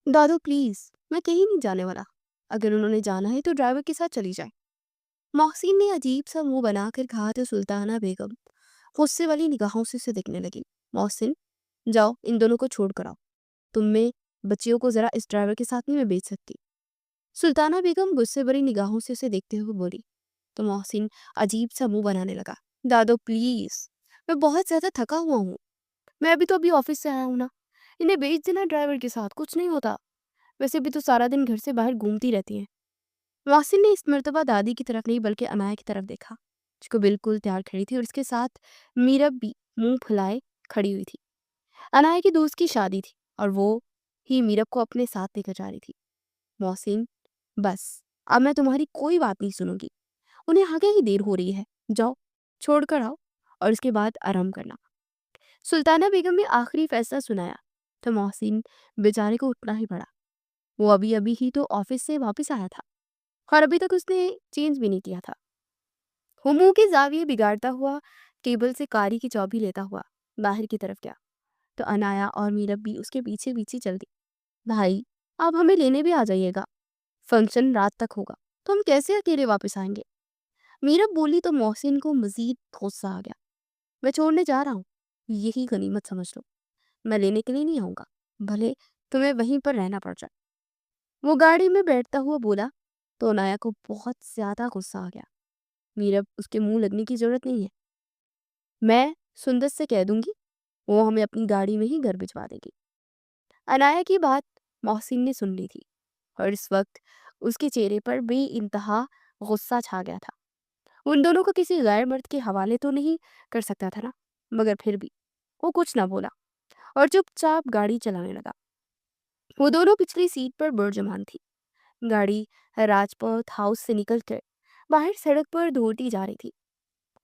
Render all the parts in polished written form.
दादू please, मैं कहीं नहीं जाने वाला। अगर उन्होंने जाना है तो ड्राइवर के साथ चली जाए। मोहसिन ने अजीब सा मुंह बनाकर कहा तो सुल्ताना बेगम गुस्से वाली निगाहों से उसे देखने लगी। मोहसिन, जाओ इन दोनों को छोड़ कर आओ। तुम में बच्चियों को जरा इस ड्राइवर के साथ नहीं मैं भेज सकती। सुल्ताना बेगम गुस्से भरी निगाहों से उसे देखते हुए बोली। तो मोहसिन अजीब सा मुंह बनाने लगा। दादो प्लीज, मैं बहुत ज्यादा थका हुआ हूँ। मैं अभी ऑफिस से आया हूँ ना। इन्हें भेज देना ड्राइवर के साथ, कुछ नहीं होता। वैसे भी तो सारा दिन घर से बाहर घूमती रहती हैं। मोहसिन ने इस मर्तबा दादी की तरफ नहीं बल्कि अनाया की तरफ देखा, जिसको बिल्कुल तैयार खड़ी थी और उसके साथ मीरब भी मुंह फुलाए खड़ी हुई थी। अनाया की दोस्त की शादी थी और वो ही मीरब को अपने साथ लेकर जा रही थी। मोहसिन, बस, अब मैं तुम्हारी कोई बात नहीं सुनूंगी। उन्हें आगे की देर हो रही है। जाओ, छोड़ कर आओ और उसके बाद आराम करना। सुल्ताना बेगम ने आखिरी फैसला सुनाया तो मोहसिन बेचारे को उठना ही पड़ा। वो अभी अभी ही तो ऑफिस से वापस आया था और अभी तक उसने चेंज भी नहीं किया था। वो मुंह के जाविये बिगाड़ता हुआ टेबल से कारी की चाबी लेता हुआ बाहर की तरफ गया तो अनाया और मीरब भी उसके पीछे पीछे चल दी। भाई, आप हमें लेने भी आ जाइएगा। फंक्शन रात तक होगा तो हम कैसे अकेले वापस आएंगे? मीरब बोली तो मोहसिन को मजीद गुस्सा आ गया। मैं छोड़ने जा रहा हूँ, यही गनीमत समझ लो। मैं लेने के लिए नहीं आऊंगा, भले तुम्हें वहीं पर रहना पड़ जाए। वो गाड़ी में बैठता हुआ बोला तो अनाया को बहुत ज्यादा गुस्सा आ गया। मीरब, उसके मुंह लगने की जरूरत नहीं है। मैं सुंदर से कह दूंगी, वो हमें अपनी गाड़ी में ही घर भिजवा देगी। अनाया की बात मोहसिन ने सुन ली थी और इस वक्त उसके चेहरे पर बेइंतहा गुस्सा छा गया था। उन दोनों को किसी गैर मर्द के हवाले तो नहीं कर सकता था ना, मगर फिर भी वो कुछ ना बोला और चुपचाप गाड़ी चलाने लगा। वो दोनों पिछली सीट पर बर्जमान थी। गाड़ी राजपथ हाउस से निकलकर बाहर सड़क पर दौड़ती जा रही थी।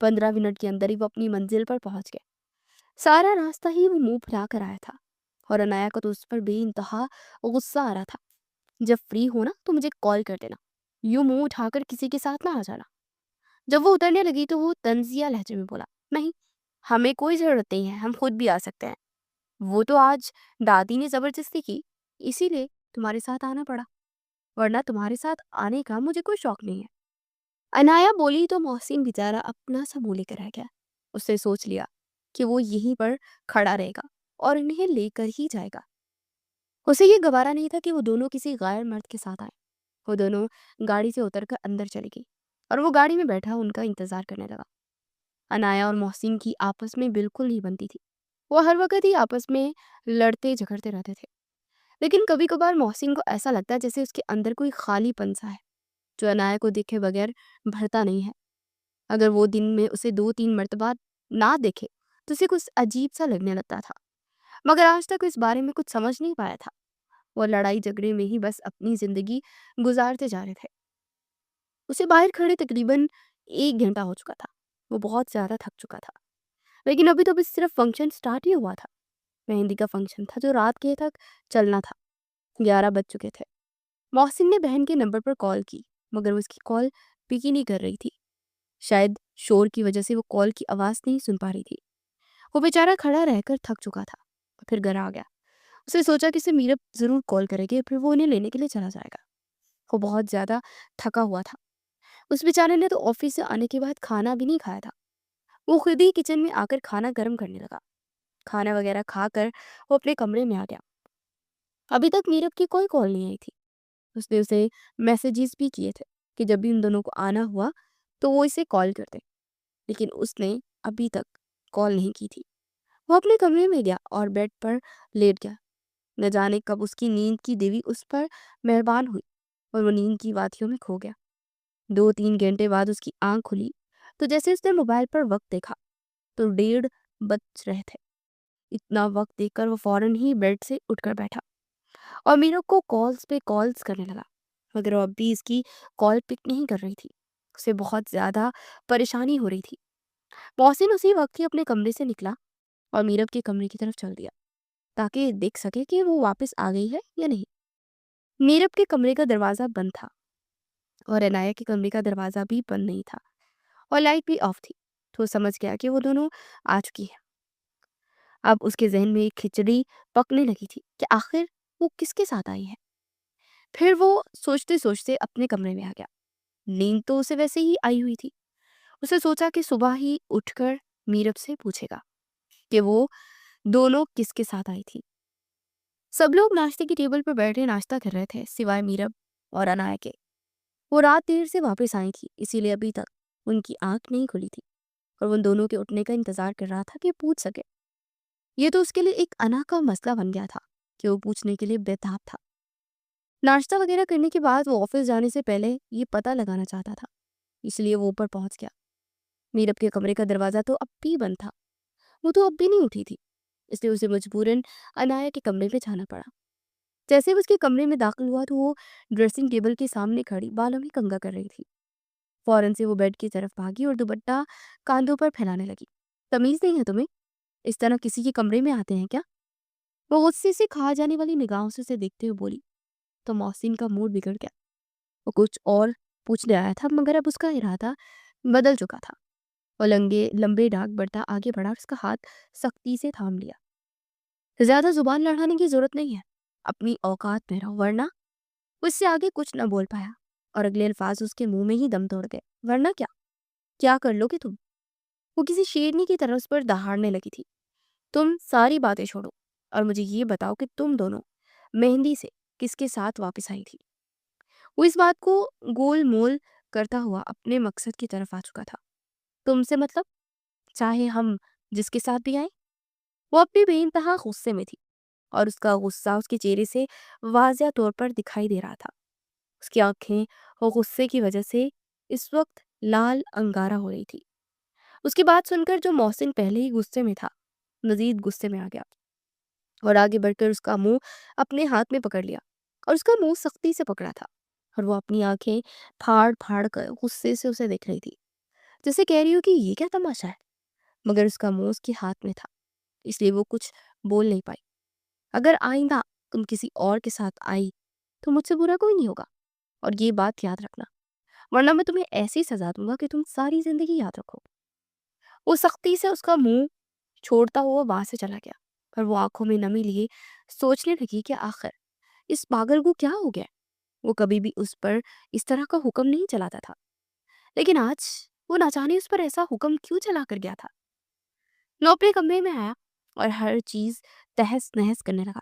15 मिनट के अंदर ही वो अपनी मंजिल पर पहुंच गया। सारा रास्ता ही वो मुंह फुला कर आया था और अनाया को तो उस पर बेइंतहा गुस्सा आ रहा था। जब फ्री हो ना तो मुझे कॉल कर देना, यूं मुंह उठाकर किसी के साथ ना आ जाना। जब वो उतरने लगी तो वो तंजिया लहजे में बोला, नहीं, हमें कोई जरूरत नहीं है, हम खुद भी आ सकते हैं। वो तो आज दादी ने जबरदस्ती की, इसीलिए तुम्हारे साथ आना पड़ा, वरना तुम्हारे साथ आने का मुझे कोई शौक नहीं है। अनाया बोली तो मोहसिन बेचारा अपना सा मुंह लेकर रह गया। उसने सोच लिया कि वो यहीं पर खड़ा रहेगा और इन्हें लेकर ही जाएगा। उसे ये गवारा नहीं था कि वो दोनों किसी गैर मर्द के साथ आए। वो दोनों गाड़ी से उतरकर अंदर चली गई और वो गाड़ी में बैठा उनका इंतजार करने लगा। अनाया और मोहसिन की आपस में बिल्कुल नहीं बनती थी। वो हर वक्त ही आपस में लड़ते झगड़ते रहते थे। लेकिन कभी कभार मोहसिन को ऐसा लगता है जैसे उसके अंदर कोई खालीपन सा है जो अनाया को देखे बगैर भरता नहीं है। अगर वो दिन में उसे 2-3 मर्तबा ना देखे तो उसे कुछ अजीब सा लगने लगता था, मगर आज तक इस बारे में कुछ समझ नहीं पाया था। वो लड़ाई झगड़े में ही बस अपनी जिंदगी गुजारते जा रहे थे। उसे बाहर खड़े तकरीबन 1 घंटा हो चुका था। वो बहुत ज्यादा थक चुका था, लेकिन अभी तो बस सिर्फ फंक्शन स्टार्ट ही हुआ था। मेहंदी का फंक्शन था जो रात के तक चलना था। 11 बज चुके थे। मोहसिन ने बहन के नंबर पर कॉल की, मगर वो उसकी कॉल पिक ही नहीं कर रही थी। शायद शोर की वजह से वो कॉल की आवाज़ नहीं सुन पा रही थी। वो बेचारा खड़ा रहकर थक चुका था। फिर घर आ गया। उसने सोचा कि इसे मीरब ज़रूर कॉल करेगी, फिर वो उन्हें लेने के लिए चला जाएगा। वो बहुत ज़्यादा थका हुआ था। उस बेचारे ने तो ऑफिस से आने के बाद खाना भी नहीं खाया था। वो खुद ही किचन में आकर खाना गर्म करने लगा। खाना वगैरह खाकर वो अपने कमरे में आ गया। अभी तक मीरब की कोई कॉल नहीं आई थी। उसने उसे मैसेजेस भी किए थे कि जब भी उन दोनों को आना हुआ तो वो इसे कॉल कर दे, लेकिन उसने अभी तक कॉल नहीं की थी। वो अपने कमरे में गया और बेड पर लेट गया। न जाने कब उसकी नींद की देवी उस पर मेहरबान हुई और वो नींद की वादियों में खो गया। 2-3 घंटे बाद उसकी आंख खुली तो जैसे उसने मोबाइल पर वक्त देखा तो 1:30 बज रहे थे। इतना वक्त देखकर वो फौरन ही बेड से उठकर बैठा और मीनू को कॉल्स पे कॉल्स करने लगा, मगर वो अब भी इसकी कॉल पिक नहीं कर रही थी। उसे बहुत ज्यादा परेशानी हो रही थी। मोहसिन उसी वक्त ही अपने कमरे से निकला और मीरब के कमरे की तरफ चल दिया ताकि देख सके कि वो वापस आ गई है या नहीं। मीरब के कमरे का दरवाजा बंद था और अनाया के कमरे का दरवाजा भी बंद नहीं था और लाइट भी ऑफ थी। तो वो समझ गया कि वो दोनों आ चुकी है। अब उसके जहन में एक खिचड़ी पकने लगी थी कि आखिर वो किसके साथ आई है? फिर वो सोचते-सोचते अपने कमरे में आ गया। नींद तो उसे वैसे ही आई हुई थी। उसने सोचा कि सुबह ही उठकर मीरब से पूछेगा कि वो दोनों किसके साथ आई थी। सब लोग नाश्ते की टेबल पर बैठे नाश्ता कर रहे थे, सिवाय मीरब और अनाया के। वो रात देर से वापस आई थी, इसीलिए अभी तक उनकी आंख नहीं खुली थी और वो उन दोनों के उठने का इंतजार कर रहा था कि पूछ सके। ये तो उसके लिए एक अना का मसला बन गया था कि वो पूछने के लिए बेताब था। नाश्ता वगैरह करने के बाद वो ऑफिस जाने से पहले ये पता लगाना चाहता था, इसलिए वो ऊपर पहुंच गया। मीरब के कमरे का दरवाजा तो अब भी बंद था। वो तो अब भी नहीं उठी थी, इसलिए उसे मजबूरन अनाया के कमरे में जाना पड़ा। जैसे ही उसके कमरे में दाखिल हुआ तो वो ड्रेसिंग टेबल के सामने खड़ी बालों में कंघा कर रही थी। फौरन से वो बेड की तरफ भागी और दुपट्टा कांधों पर फैलाने लगी। तमीज नहीं है तुम्हें? इस तरह किसी के कमरे में आते हैं क्या? वो गुस्से से खा जाने वाली निगाहों से उसे देखते हुए बोली। तो मोहसिन का मूड बिगड़ गया। वो कुछ और पूछने आया था, मगर अब उसका इरादा बदल चुका था। वो लंगे लंबे डाक बढ़ता आगे बढ़ा और उसका हाथ सख्ती से थाम लिया। ज्यादा जुबान लड़ाने की जरूरत नहीं है, अपनी औकात में रहो, वरना। वो इससे आगे कुछ न बोल पाया और अगले अल्फाज उसके मुंह में ही दम तोड़ गए। वरना क्या? क्या कर लोगे तुम? वो किसी शेरनी की तरह उस पर दहाड़ने लगी थी। तुम सारी बातें छोड़ो और मुझे ये बताओ कि तुम दोनों मेहंदी से किसके साथ वापस आई थी? वो इस बात को गोल मोल करता हुआ अपने मकसद की तरफ आ चुका था। तुमसे मतलब? चाहे हम जिसके साथ भी आए। वो अब भी बेइंतहा गुस्से में थी और उसका गुस्सा उसके चेहरे से वाज़िया तौर पर दिखाई दे रहा था। उसकी आंखें और गुस्से की वजह से इस वक्त लाल अंगारा हो रही थी। उसकी बात सुनकर जो मोहसिन पहले ही गुस्से में था, मजीद गुस्से में आ गया और आगे बढ़कर उसका मुंह अपने हाथ में पकड़ लिया। और उसका मुंह सख्ती से पकड़ा था और वो अपनी आंखें फाड़ फाड़ कर गुस्से से उसे देख रही थी, जैसे कह रही हो कि ये क्या तमाशा है। मगर उसका मुंह उसके हाथ में था, इसलिए वो कुछ बोल नहीं पाई। अगर आइंदा तुम किसी और के साथ आई तो मुझसे बुरा कोई नहीं होगा, और ये बात याद रखना, वरना मैं तुम्हें ऐसी सजा दूंगा कि तुम सारी जिंदगी याद रखो। वो सख्ती से उसका मुंह छोड़ता हुआ वहां से चला गया, पर वो आंखों में नमी लिए सोचने लगी कि आखिर इस पागल को क्या हो गया। वो कभी भी उस पर इस तरह का हुक्म नहीं चलाता था, लेकिन आज वो ना जाने उस पर ऐसा हुक्म क्यों चला कर गया था। वो अपने कमरे में आया और हर चीज तहस नहस करने लगा।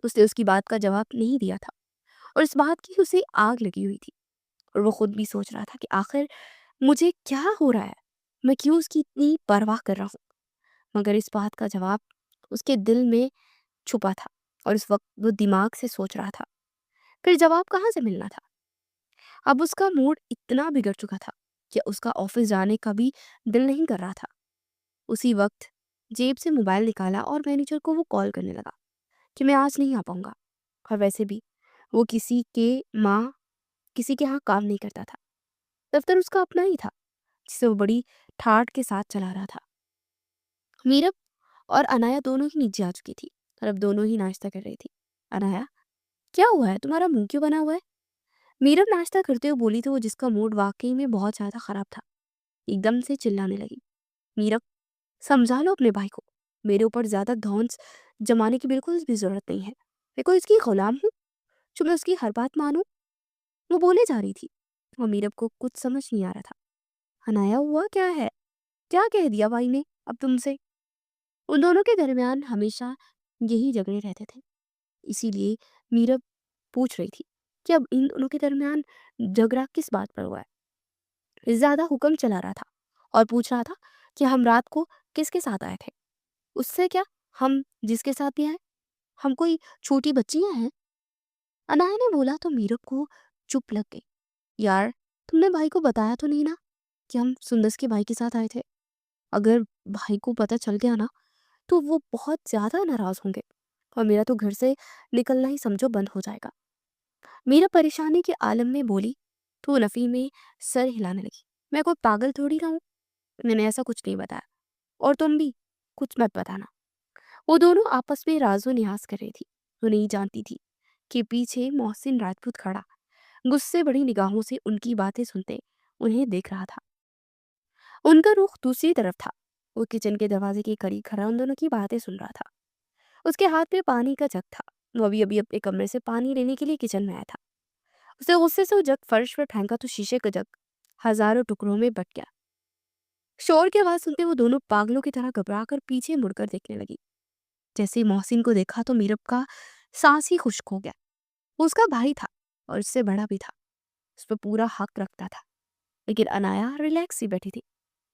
उसने उसकी बात का जवाब नहीं दिया था और इस बात की उसे आग लगी हुई थी। और वो खुद भी सोच रहा था कि आखिर मुझे क्या हो रहा है, मैं क्यों उसकी इतनी परवाह कर रहा हूँ। मगर इस बात का जवाब उसके दिल में छुपा था और इस वक्त वो दिमाग से सोच रहा था, फिर जवाब कहाँ से मिलना था। अब उसका मूड इतना बिगड़ चुका था कि उसका ऑफिस जाने का भी दिल नहीं कर रहा था। उसी वक्त जेब से मोबाइल निकाला और मैनेजर को वो कॉल करने लगा कि मैं आज नहीं आ पाऊंगा। और वैसे भी वो किसी के यहाँ काम नहीं करता था। दफ्तर उसका अपना ही था, जिसे वो बड़ी ठाठ के साथ चला रहा था। मीरब और अनाया दोनों ही नीचे आ चुकी थी और अब दोनों ही नाश्ता कर रही थी। अनाया, क्या हुआ है? तुम्हारा मुंह क्यों बना हुआ है? मीरब नाश्ता करते हुए बोली तो वो जिसका मूड वाकई में बहुत ज्यादा खराब था, एकदम से चिल्लाने लगी। मीरब, समझा लो अपने भाई को। मेरे ऊपर ज्यादा धौंस जमाने की बिल्कुल भी जरूरत नहीं है। मैं कोई इसकी गुलाम हूँ जो मैं उसकी हर बात मानूं? वो बोले जा रही थी और मीरब को कुछ समझ नहीं आ रहा था। अनाया, हुआ क्या है? क्या कह दिया भाई ने अब तुमसे? उन दोनों के दरमियान हमेशा यही झगड़े रहते थे, इसीलिए मीरब पूछ रही थी कि अब इन दोनों के दरमियान झगड़ा किस बात पर हुआ है। ज्यादा हुक्म चला रहा था और पूछ रहा था कि हम रात को किसके साथ आए थे। उससे क्या, हम जिसके साथ भी आए, हम कोई छोटी बच्चियां हैं? अनाया ने बोला तो मीरब को चुप लग गई। यार, तुमने भाई को बताया तो नहीं ना कि हम सुंदस के भाई के साथ आए थे? अगर भाई को पता चल गया ना तो वो बहुत ज्यादा नाराज होंगे और मेरा तो घर से निकलना ही समझो बंद हो जाएगा। मीरा परेशानी के आलम में बोली तो नफी में सर हिलाने लगी। मैं कोई पागल थोड़ी ना हूँ, मैंने ऐसा कुछ नहीं बताया, और तुम भी कुछ मत बताना। वो दोनों आपस में राजो नियाज कर रही थी। वो नहीं जानती थी कि पीछे मोहसिन राजपूत खड़ा गुस्से बड़ी निगाहों से उनकी बातें सुनते उन्हें देख रहा था। उनका रुख दूसरी तरफ था। वो किचन के दरवाजे के करीब खड़ा उन दोनों की बातें सुन रहा था। उसके हाथ में पानी का जग था वो अभी-अभी अपने कमरे से पानी लेने के लिए किचन में आया था। उसे गुस्से से वो जग फर्श पर फेंका तो शीशे का जग हज़ारों टुकड़ों में बँट गया। शोर की आवाज़ सुनते वो दोनों पागलों की तरह घबराकर पीछे मुड़कर देखने लगी। जैसे ही मोहसिन को देखा तो मीरब का सांस ही खुश्क हो गया। वो उसका भाई था और उससे बड़ा भी था। उस पर पूरा हक रखता था। लेकिन अनाया रिलैक्स सी बैठी थी।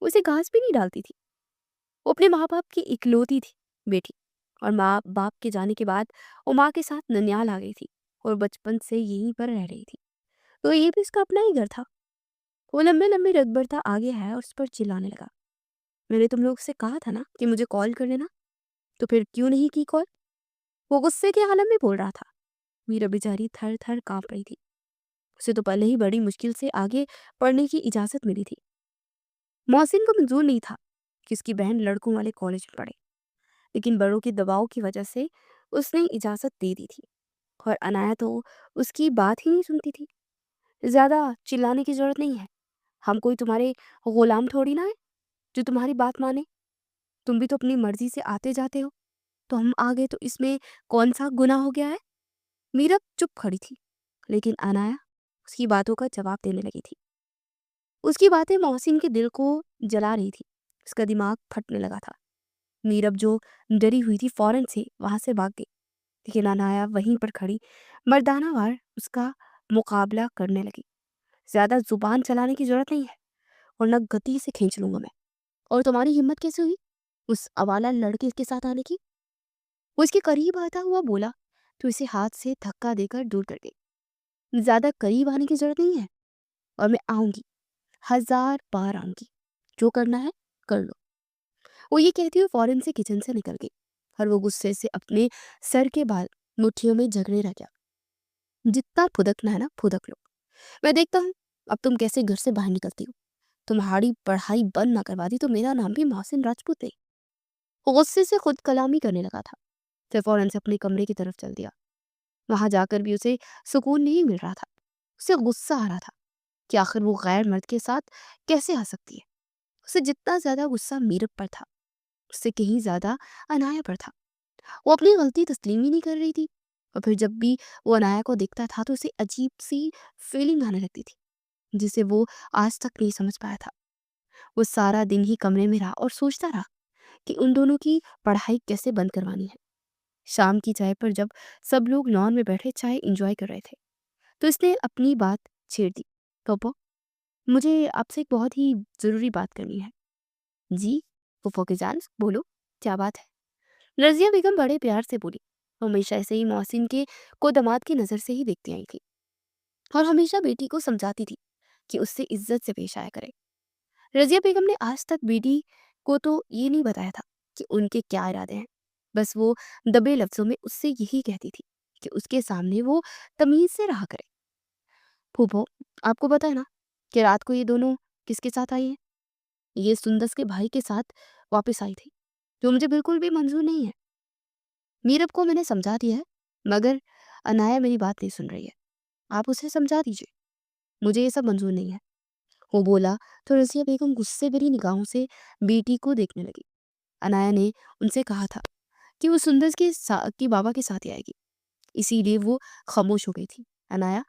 वो उसे घास भी नहीं डालती थी। वो अपने माँ बाप की इकलौती थी बेटी। और माँ बाप के जाने के बाद वो माँ के साथ ननियाल आ गई थी और बचपन से यहीं पर रह रही थी। तो ये भी उसका अपना ही घर था। वो लंबे लंबे रग बढ़ता आगे है और उस पर चिल्लाने लगा। मैंने तुम लोग से कहा था ना कि मुझे कॉल कर लेना, तो फिर क्यों नहीं की कॉल? वो गुस्से के आलम में बोल रहा था। मीरा बेचारी थर थर कांप रही थी। उसे तो पहले ही बड़ी मुश्किल से आगे पढ़ने की इजाजत मिली थी। मोहसिन को मंजूर नहीं था कि उसकी बहन लड़कों वाले कॉलेज में पढ़े, लेकिन बड़ों के दबाव की वजह से उसने इजाजत दे दी थी। और अनाया तो उसकी बात ही नहीं सुनती थी। ज्यादा चिल्लाने की जरूरत नहीं है। हम कोई तुम्हारे गुलाम थोड़ी ना है जो तुम्हारी बात माने। तुम भी तो अपनी मर्जी से आते जाते हो, तो हम आ गए तो इसमें कौन सा गुनाह हो गया है? मीरा चुप खड़ी थी, लेकिन अनाया उसकी बातों का जवाब देने लगी थी। उसकी बातें मोहसिन के दिल को जला रही थी। उसका दिमाग फटने लगा था। मीरब जो डरी हुई थी फौरन से वहां से भाग गई, लेकिन अनाया वहीं पर खड़ी मर्दाना वार उसका मुकाबला करने लगी। ज्यादा जुबान चलाने की जरूरत नहीं है, वरना गति से खींच लूंगा मैं। और तुम्हारी हिम्मत कैसे हुई उस अवाला लड़के के साथ आने की? वो इसके करीब आता हुआ बोला तो इसे हाथ से धक्का देकर दूर कर दे। ज्यादा करीब आने की जरूरत नहीं है, और मैं आऊंगी, 1000 बार आऊंगी। जो करना है कर लो। वो ये कहती हुई फौरन से किचन से निकल गई और वो गुस्से से अपने सर के बाल मुट्ठियों में जकड़े रह गया। जितना फुदकना है ना फुदक लो, मैं देखता हूँ अब तुम कैसे घर से बाहर निकलती हो। तुम्हारी पढ़ाई बंद ना करवा दी तो मेरा नाम भी मोहसिन राजपूत नहीं। वो गुस्से से खुद कलामी करने लगा था। फिर फौरन से अपने कमरे की तरफ चल दिया। वहां जाकर भी उसे सुकून नहीं मिल रहा था। उसे गुस्सा आ रहा था कि आखिर वो गैर मर्द के साथ कैसे आ सकती है। उसे जितना ज्यादा गुस्सा मीरब पर था, उससे कहीं ज्यादा अनाया पर था। वो अपनी गलती तस्लीम ही नहीं कर रही थी। और फिर जब भी वो अनाया को देखता था तो उसे अजीब सी फीलिंग आने लगती थी, जिसे वो आज तक नहीं समझ पाया था। वो सारा दिन ही कमरे में रहा और सोचता रहा कि उन दोनों की पढ़ाई कैसे बंद करवानी है। शाम की चाय पर जब सब लोग लॉन में बैठे चाय एंजॉय कर रहे थे, तो इसने अपनी बात छेड़ दी। पप्पो, मुझे आपसे एक बहुत ही जरूरी बात करनी है। जी, फूफो के जान बोलो, क्या बात है? रज़िया बेगम बड़े प्यार से बोली। वो हमेशा ऐसे ही मोहसिन के को दामाद की नज़र से ही देखती आई थी और हमेशा बेटी को समझाती थी कि उससे इज्जत से पेश आया करे। रज़िया बेगम ने आज तक बेटी को तो ये नहीं बताया था कि उनके क्या इरादे हैं। बस वो दबे लफ्ज़ों में उससे यही कहती थी कि उसके सामने वो तमीज़ से रहा करे। फूफो, आपको पता है ना कि रात को ये दोनों किसके साथ आई हैं? ये सुंदस के भाई के साथ वापस आई थी, जो मुझे बिल्कुल भी मंजूर नहीं है। मीरब को मैंने समझा दिया है, मगर अनाया मेरी बात नहीं सुन रही है। आप उसे समझा दीजिए, मुझे ये सब मंजूर नहीं है। वो बोला तो रज़िया बेगम गुस्से भरी निगाहों से बेटी को देखने लगी। अनाया ने उनसे कहा था कि वो सुंदस की बाबा के साथ ही आएगी, इसीलिए वो खामोश हो गई थी। अनाया,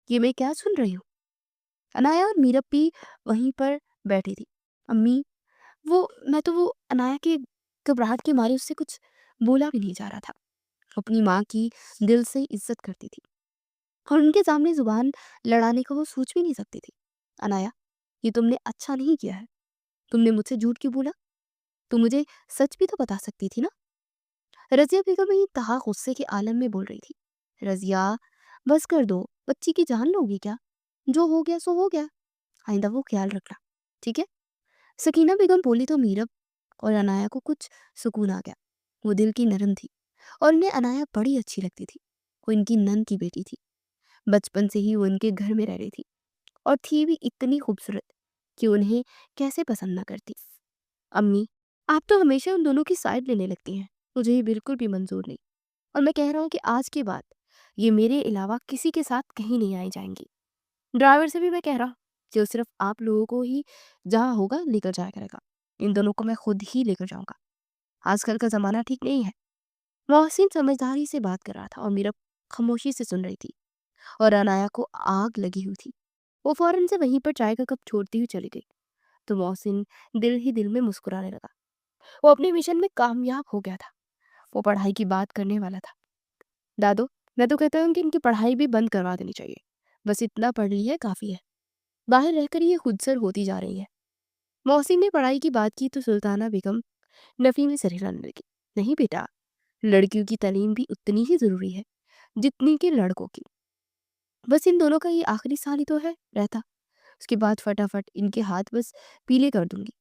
ये मैं क्या सुन रही हूँ? अनाया और मीरब भी वहीं पर बैठी थी। अम्मी, वो मैं तो वो अनाया के घबराहट के मारे उससे कुछ बोला भी नहीं जा रहा था। अपनी माँ की दिल से इज्जत करती थी और उनके सामने जुबान लड़ाने का वो सोच भी नहीं सकती थी। अनाया, ये तुमने अच्छा नहीं किया है। तुमने मुझसे झूठ क्यों बोला? तुम मुझे सच भी तो बता सकती थी ना। रजिया बेगम ही तहा गुस्से के आलम में बोल रही थी। रजिया, बस कर दो, बच्ची की जान लोगी क्या? जो हो गया सो हो गया, आइंदा वो ख्याल रखना, ठीक है? सकीना बेगम बोली तो मीरब और अनाया को कुछ सुकून आ गया। वो दिल की नरम थी और उन्हें अनाया बड़ी अच्छी लगती थी। वो इनकी नन की बेटी थी। बचपन से ही वो इनके घर में रह रही थी और थी भी इतनी खूबसूरत कि उन्हें कैसे पसंद ना करती। अम्मी, आप तो हमेशा उन दोनों की साइड लेने लगती हैं। मुझे ये बिल्कुल भी मंजूर नहीं, और मैं कह रहा हूँ कि आज के बाद ये मेरे अलावा किसी के साथ कहीं नहीं आई जाएंगी। ड्राइवर से भी मैं कह रहा कि वो सिर्फ आप लोगों को ही जहाँ होगा लेकर जाया करेगा। इन दोनों को मैं खुद ही लेकर जाऊंगा। आजकल का जमाना ठीक नहीं है। मोहसिन समझदारी से बात कर रहा था और मीरा खामोशी से सुन रही थी और अनाया को आग लगी हुई थी। वो फौरन से वहीं पर चाय का कप छोड़ती हुई चली गई। तो मोहसिन दिल ही दिल में मुस्कुराने लगा। वो अपने मिशन में कामयाब हो गया था। वो पढ़ाई की बात करने वाला था। दादो, मैं तो कहता हूँ कि इनकी पढ़ाई भी बंद करवा देनी चाहिए। बस इतना पढ़ ली है काफी है। बाहर रहकर ये खुदसर होती जा रही है। मोहसिन ने पढ़ाई की बात की तो सुल्ताना बेगम नफी में सिर हिलाने लगी। नहीं बेटा, लड़कियों की तालीम भी उतनी ही जरूरी है जितनी कि लड़कों की। बस इन दोनों का ये आखिरी साल ही तो है रहता। उसके बाद फटाफट इनके हाथ बस पीले कर दूंगी।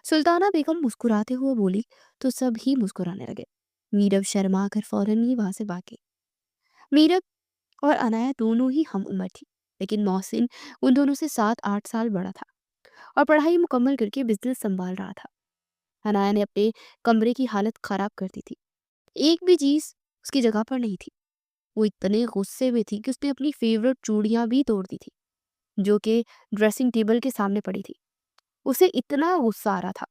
सुल्ताना बेगम मुस्कुराते हुए बोली तो सब ही मुस्कुराने लगे। मीरब शर्मा कर फौरन ही वहां से भागी। मीरब और अनाया दोनों ही हम उम्र थी, लेकिन मोहसिन उन दोनों से 7-8 साल बड़ा था और पढ़ाई मुकम्मल करके बिजनेस संभाल रहा था। अनाया ने अपने कमरे की हालत खराब कर दी थी। एक भी चीज उसकी जगह पर नहीं थी। वो इतने गुस्से में थी कि उसने अपनी फेवरेट चूड़ियां भी तोड़ दी थी, जो कि ड्रेसिंग टेबल के सामने पड़ी थी। उसे इतना गुस्सा आ रहा था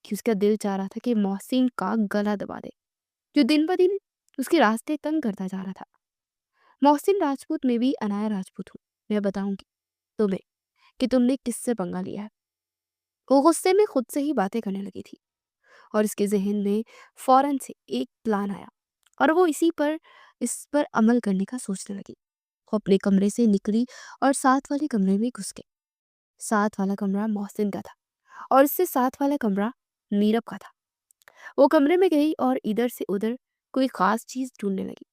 कि उसका दिल चाह रहा था कि मोहसिन का गला दबा दे, जो दिन ब दिन उसके रास्ते तंग करता जा रहा था। मोहसिन राजपूत में भी अनाया राजपूत हूँ। मैं बताऊंगी तुम्हें कि तुमने किससे पंगा लिया है। वो गुस्से में खुद से ही बातें करने लगी थी और उसके जहन में फौरन से एक प्लान आया और वो इस पर अमल करने का सोचने लगी। वो अपने कमरे से निकली और साथ वाले कमरे में घुस गई। साथ वाला कमरा मोहसिन का था और इससे साथ वाला कमरा नीरब का था। वो कमरे में गई और इधर से उधर कोई खास चीज ढूंढने लगी।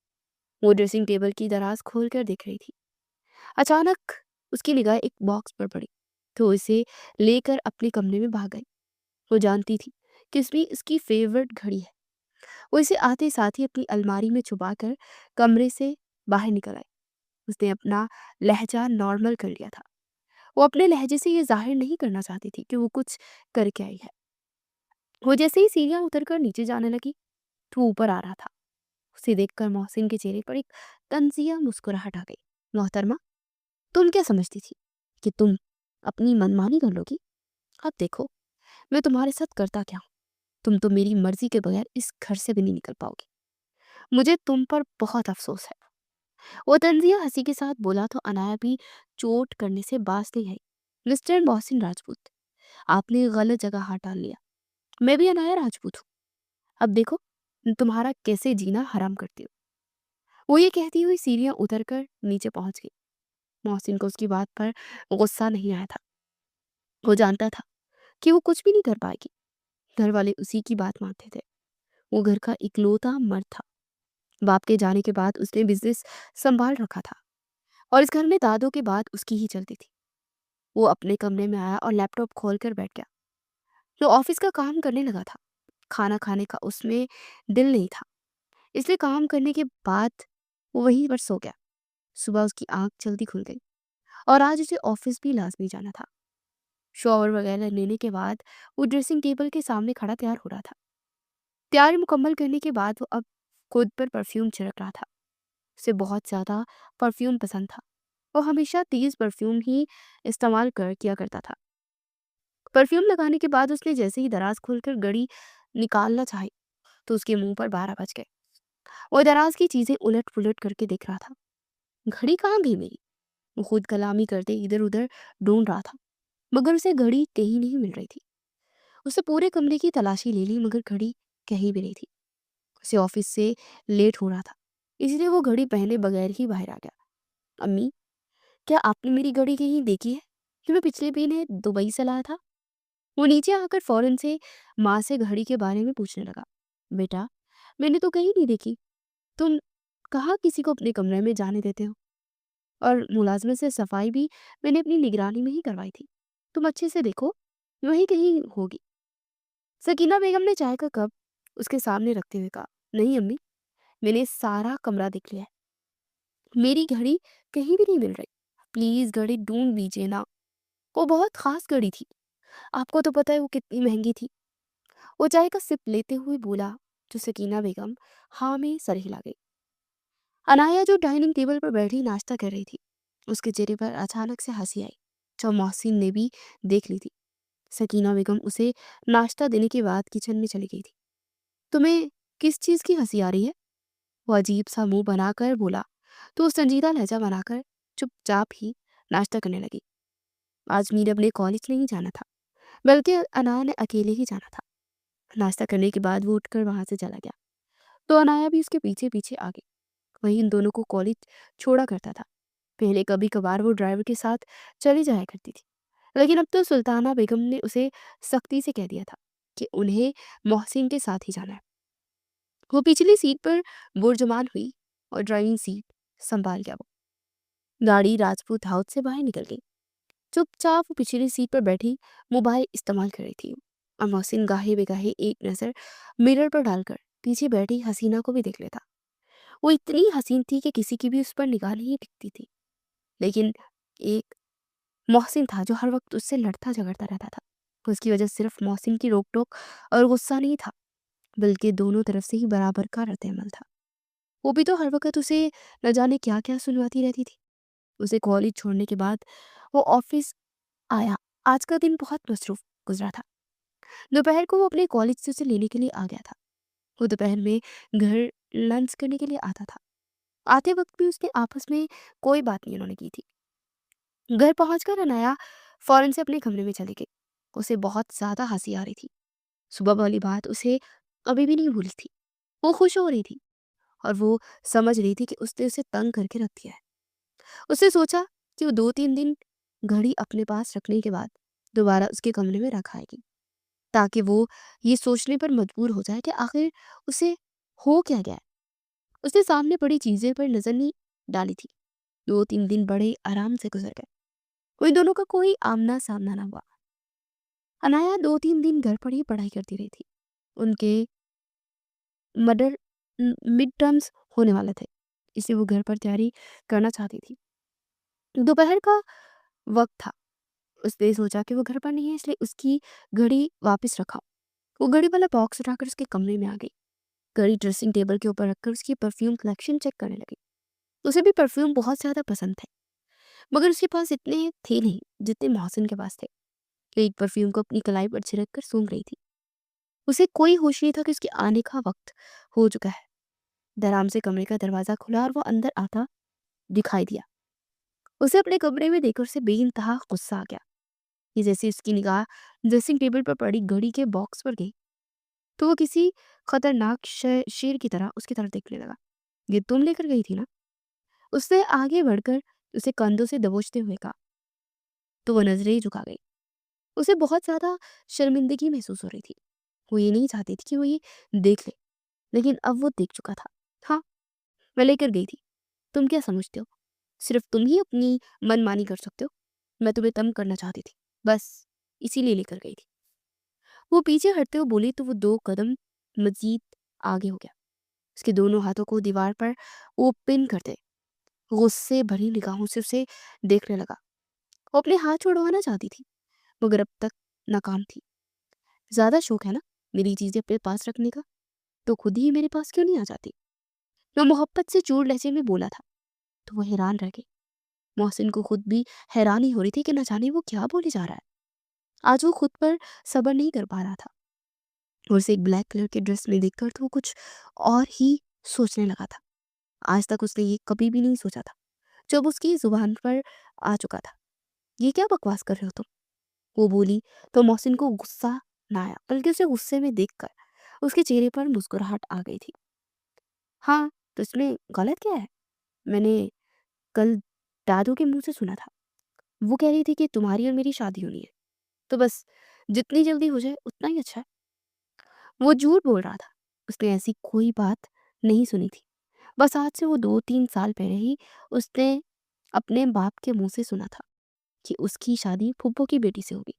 वो ड्रेसिंग टेबल की दराज खोल कर देख रही थी। अचानक उसकी निगाह एक बॉक्स पर पड़ी तो उसे लेकर अपने कमरे में भाग गई। वो जानती थी कि इसमें इसकी फेवरेट घड़ी है। वो इसे आते साथ ही अपनी अलमारी में छुपा कर कमरे से बाहर निकल आई। उसने अपना लहजा नॉर्मल कर लिया था। वो अपने लहजे से ये जाहिर नहीं करना चाहती थी कि वो कुछ करके आई है। वो जैसे ही सीढ़ियां उतरकर नीचे जाने लगी तो वो ऊपर आ रहा था। उसे देखकर मोहसिन के चेहरे पर एक तंजिया मुस्कुराहट आ गई। मोहतरमा, तुम क्या समझती थी कि तुम अपनी मनमानी कर लोगी? अब देखो मैं तुम्हारे साथ करता क्या हूँ। तुम तो मेरी मर्जी के बगैर इस घर से भी नहीं निकल पाओगी। मुझे तुम पर बहुत अफसोस है। वो तंजिया हंसी के साथ बोला तो अनाया भी चोट करने से बाज नहीं आई। मिस्टर मोहसिन राजपूत, आपने गलत जगह हाथ डाल लिया। मैं भी अनाया राजपूत हूँ। अब देखो तुम्हारा कैसे जीना हराम करती हूँ। वो ये कहती हुई सीढ़ियां उतरकर नीचे पहुंच गई। मोहसिन को उसकी बात पर गुस्सा नहीं आया था। वो जानता था कि वो कुछ भी नहीं कर पाएगी। घर वाले उसी की बात मानते थे। वो घर का इकलौता मर्द था। बाप के जाने के बाद उसने बिजनेस संभाल रखा था और इस घर में दादों के बाद उसकी ही चलती थी। वो अपने कमरे में आया और लैपटॉप खोल कर बैठ गया। जो ऑफिस का काम करने लगा था, खाना खाने का उसमें दिल नहीं था, इसलिए काम करने के बाद वो वहीं पर सो गया। सुबह उसकी आंख जल्दी खुल गई और आज उसे ऑफिस भी लाजमी जाना था। शॉवर वगैरह लेने के बाद वो ड्रेसिंग टेबल के सामने खड़ा तैयार हो रहा था। तैयारी मुकम्मल करने के बाद वो अब खुद पर परफ्यूम छिड़क रहा था। उसे बहुत ज़्यादा परफ्यूम पसंद था। वो हमेशा तेज परफ्यूम ही इस्तेमाल कर किया करता था। परफ्यूम लगाने के बाद उसने जैसे ही दराज खोलकर घड़ी निकालना चाही तो उसके मुंह पर 12 बज गए। वो दराज की चीजें उलट पुलट करके देख रहा था। घड़ी कहाँ गई मेरी? वो खुद कलामी करते इधर उधर ढूंढ रहा था, मगर उसे घड़ी कहीं नहीं मिल रही थी। उसे पूरे कमरे की तलाशी ले ली मगर घड़ी कहीं भी नहीं थी। उसे ऑफिस से लेट हो रहा था, इसलिए वो घड़ी पहने बगैर ही बाहर आ गया। अम्मी, क्या आपने मेरी घड़ी कहीं देखी है कि मैं पिछले महीने दुबई से लाया था? वो नीचे आकर फौरन से माँ से घड़ी के बारे में पूछने लगा। बेटा, मैंने तो कहीं नहीं देखी। तुम कहाँ किसी को अपने कमरे में जाने देते हो? और मुलाजमत से सफाई भी मैंने अपनी निगरानी में ही करवाई थी। तुम अच्छे से देखो, वहीं कहीं होगी। सकीना बेगम ने चाय का कप उसके सामने रखते हुए कहा, नहीं अम्मी, मैंने सारा कमरा देख लिया है। मेरी घड़ी कहीं भी नहीं मिल रही। प्लीज घड़ी ढूंढ दीजिए ना। वो बहुत खास घड़ी थी। आपको तो पता है वो कितनी महंगी थी। वो चाय का सिप लेते हुए बोला तो सकीना बेगम हाँ में सर हिला गई। अनाया जो डाइनिंग टेबल पर बैठी नाश्ता कर रही थी, उसके चेहरे पर अचानक से हंसी आई, जो मोहसिन ने भी देख ली थी। सकीना बेगम उसे नाश्ता देने के बाद किचन में चली गई थी। तुम्हें किस चीज की हंसी आ रही है? वो अजीब-सा मुँह बनाकर बोला, तो संजीदा लहज़ा बनाकर चुपचाप ही नाश्ता करने लगी। आज मीरा अपने कॉलेज नहीं जाना था, बल्कि अनाया ने अकेले ही जाना था। नाश्ता करने के बाद वो उठकर वहाँ से चला गया, तो अनाया भी उसके पीछे-पीछे आ गई। वही इन दोनों को कॉलेज छोड़ा करता था। पहले कभी-कभार वो ड्राइवर के साथ चली जाया करती थी, लेकिन अब तो सुल्ताना बेगम ने उसे सख्ती से कह दिया था कि उन्हें मोहसिन के साथ ही जाना है। वो पिछली सीट पर बुर्जमान हुई और ड्राइविंग सीट संभाल गया वो। गाड़ी राजपूत हाउस से बाहर निकल गई। चुपचाप वो पिछली सीट पर बैठी मोबाइल इस्तेमाल कर रही थी और मोहसिन गाहे बेगाहे एक नज़र मिरर पर डालकर पीछे बैठी हसीना को भी देख लेता। वो इतनी हसीन थी कि किसी की भी उस पर निगाह नहीं टिकती थी, लेकिन एक मोहसिन था जो हर वक्त उससे लड़ता झगड़ता रहता था। उसकी वजह सिर्फ मोहसिन की रोक टोक और गुस्सा नहीं था, बल्कि दोनों तरफ से ही बराबर का रद्द-ए-अमल था। वो भी तो हर वक्त उसे न जाने क्या क्या सुनवाती रहती थी। उसे कॉलेज छोड़ने के बाद वो ऑफिस आया। आज का दिन बहुत मसरूफ गुजरा था। दोपहर को वो अपने कॉलेज से उसे लेने के लिए आ गया था। वो दोपहर में घर लंच करने के लिए आता था। आते वक्त भी उसने आपस में कोई बात नहीं उन्होंने की थी। घर पहुंचकर अनाया फौरन से अपने कमरे में चली गई। उसे बहुत ज्यादा हंसी आ रही थी। सुबह वाली बात उसे अभी भी नहीं भूली थी। वो खुश हो रही थी और वो समझ रही थी कि उसने उसे तंग करके रख दिया है। उसने सोचा कि वो 2-3 दिन घड़ी अपने पास रखने के बाद दोबारा उसके कमरे में रख आएगी, ताकि वो ये सोचने पर मजबूर हो जाए कि आखिर उसे हो क्या गया है। उसने सामने पड़ी चीजें पर नजर नहीं डाली थी। 2-3 दिन बड़े आराम से गुजर गए। कोई दोनों का कोई आमना सामना ना हुआ। अनाया 2-3 दिन घर पर ही पढ़ाई करती रही थी। उनके मदर मिड टर्म्स होने वाले थे, इसलिए वो घर पर तैयारी करना चाहती थी। दोपहर का वक्त था। उसने सोचा कि वो घर पर नहीं है, इसलिए उसकी घड़ी वापस रखा। वो घड़ी वाला बॉक्स उठाकर उसके कमरे में आ गई। घड़ी ड्रेसिंग टेबल के ऊपर रखकर उसकी परफ्यूम कलेक्शन चेक करने लगी। उसे भी परफ्यूम बहुत ज्यादा पसंद थे, मगर उसके पास इतने थे नहीं जितने मोहसिन के पास थे। वो एक परफ्यूम को अपनी कलाई पर छिड़क कर सूंघ रही थी। उसे कोई होश नहीं था कि उसके आने का वक्त हो चुका है। दराम से कमरे का दरवाजा खुला और वो अंदर आता दिखाई दिया। उसे अपने कमरे में देखकर उसे बेइंतहा गुस्सा आ गया। ये जैसे उसकी निगाह ड्रेसिंग टेबल पर पड़ी घड़ी के बॉक्स पर गई, तो वो किसी खतरनाक शेर की तरह उसकी तरफ देखने लगा। ये तुम लेकर गई थी ना? उसने आगे बढ़कर उसे कंधों से दबोचते हुए कहा, तो वो नजरें झुका गई। उसे बहुत ज्यादा शर्मिंदगी महसूस हो रही थी। वो ये नहीं चाहती थी कि वो ये देख ले, लेकिन अब वो देख चुका था। हाँ, मैं लेकर गई थी। तुम क्या समझते हो, सिर्फ तुम ही अपनी मनमानी कर सकते हो? मैं तुम्हें तंग करना चाहती थी, बस इसीलिए लेकर गई थी। वो पीछे हटते हुए बोली तो वो 2 कदम मजीद आगे हो गया। उसके दोनों हाथों को दीवार पर वो पिन करते गुस्से भरी निगाहों से उसे देखने लगा। वो अपने हाथ छुड़वाना चाहती थी, मगर अब तक नाकाम थी। ज्यादा शौक है ना मेरी चीजें अपने पास रखने का, तो खुद ही मेरे पास क्यों नहीं आ जाती? मैं मोहब्बत से चूर लहजे में बोला था। तो वो हैरान रह गई। मोहसिन को खुद भी हैरानी हो रही थी कि न जाने वो क्या बोले जा रहा है। आज वो खुद पर सब्र नहीं कर पा रहा था। और उसे एक ब्लैक कलर के ड्रेस में देखकर तो वो कुछ और ही सोचने लगा था। आज तक उसने ये कभी भी नहीं सोचा था। जब उसकी जुबान पर आ चुका था, ये क्या बकवास कर रहे हो तुम? वो बोली तो मोहसिन को गुस्सा ना आया, बल्कि उसे गुस्से में देखकर उसके चेहरे पर मुस्कुराहट आ गई थी। हाँ, तो इसमें गलत क्या है? मैंने कल दादू के मुंह से सुना था। वो कह रही थी कि तुम्हारी और मेरी शादी होनी है, तो बस जितनी जल्दी हो जाए उतना ही अच्छा है। वो झूठ बोल रहा था। उसने ऐसी कोई बात नहीं सुनी थी। बस आज से वो 2-3 साल पहले ही उसने अपने बाप के मुंह से सुना था कि उसकी शादी फूफो की बेटी से होगी।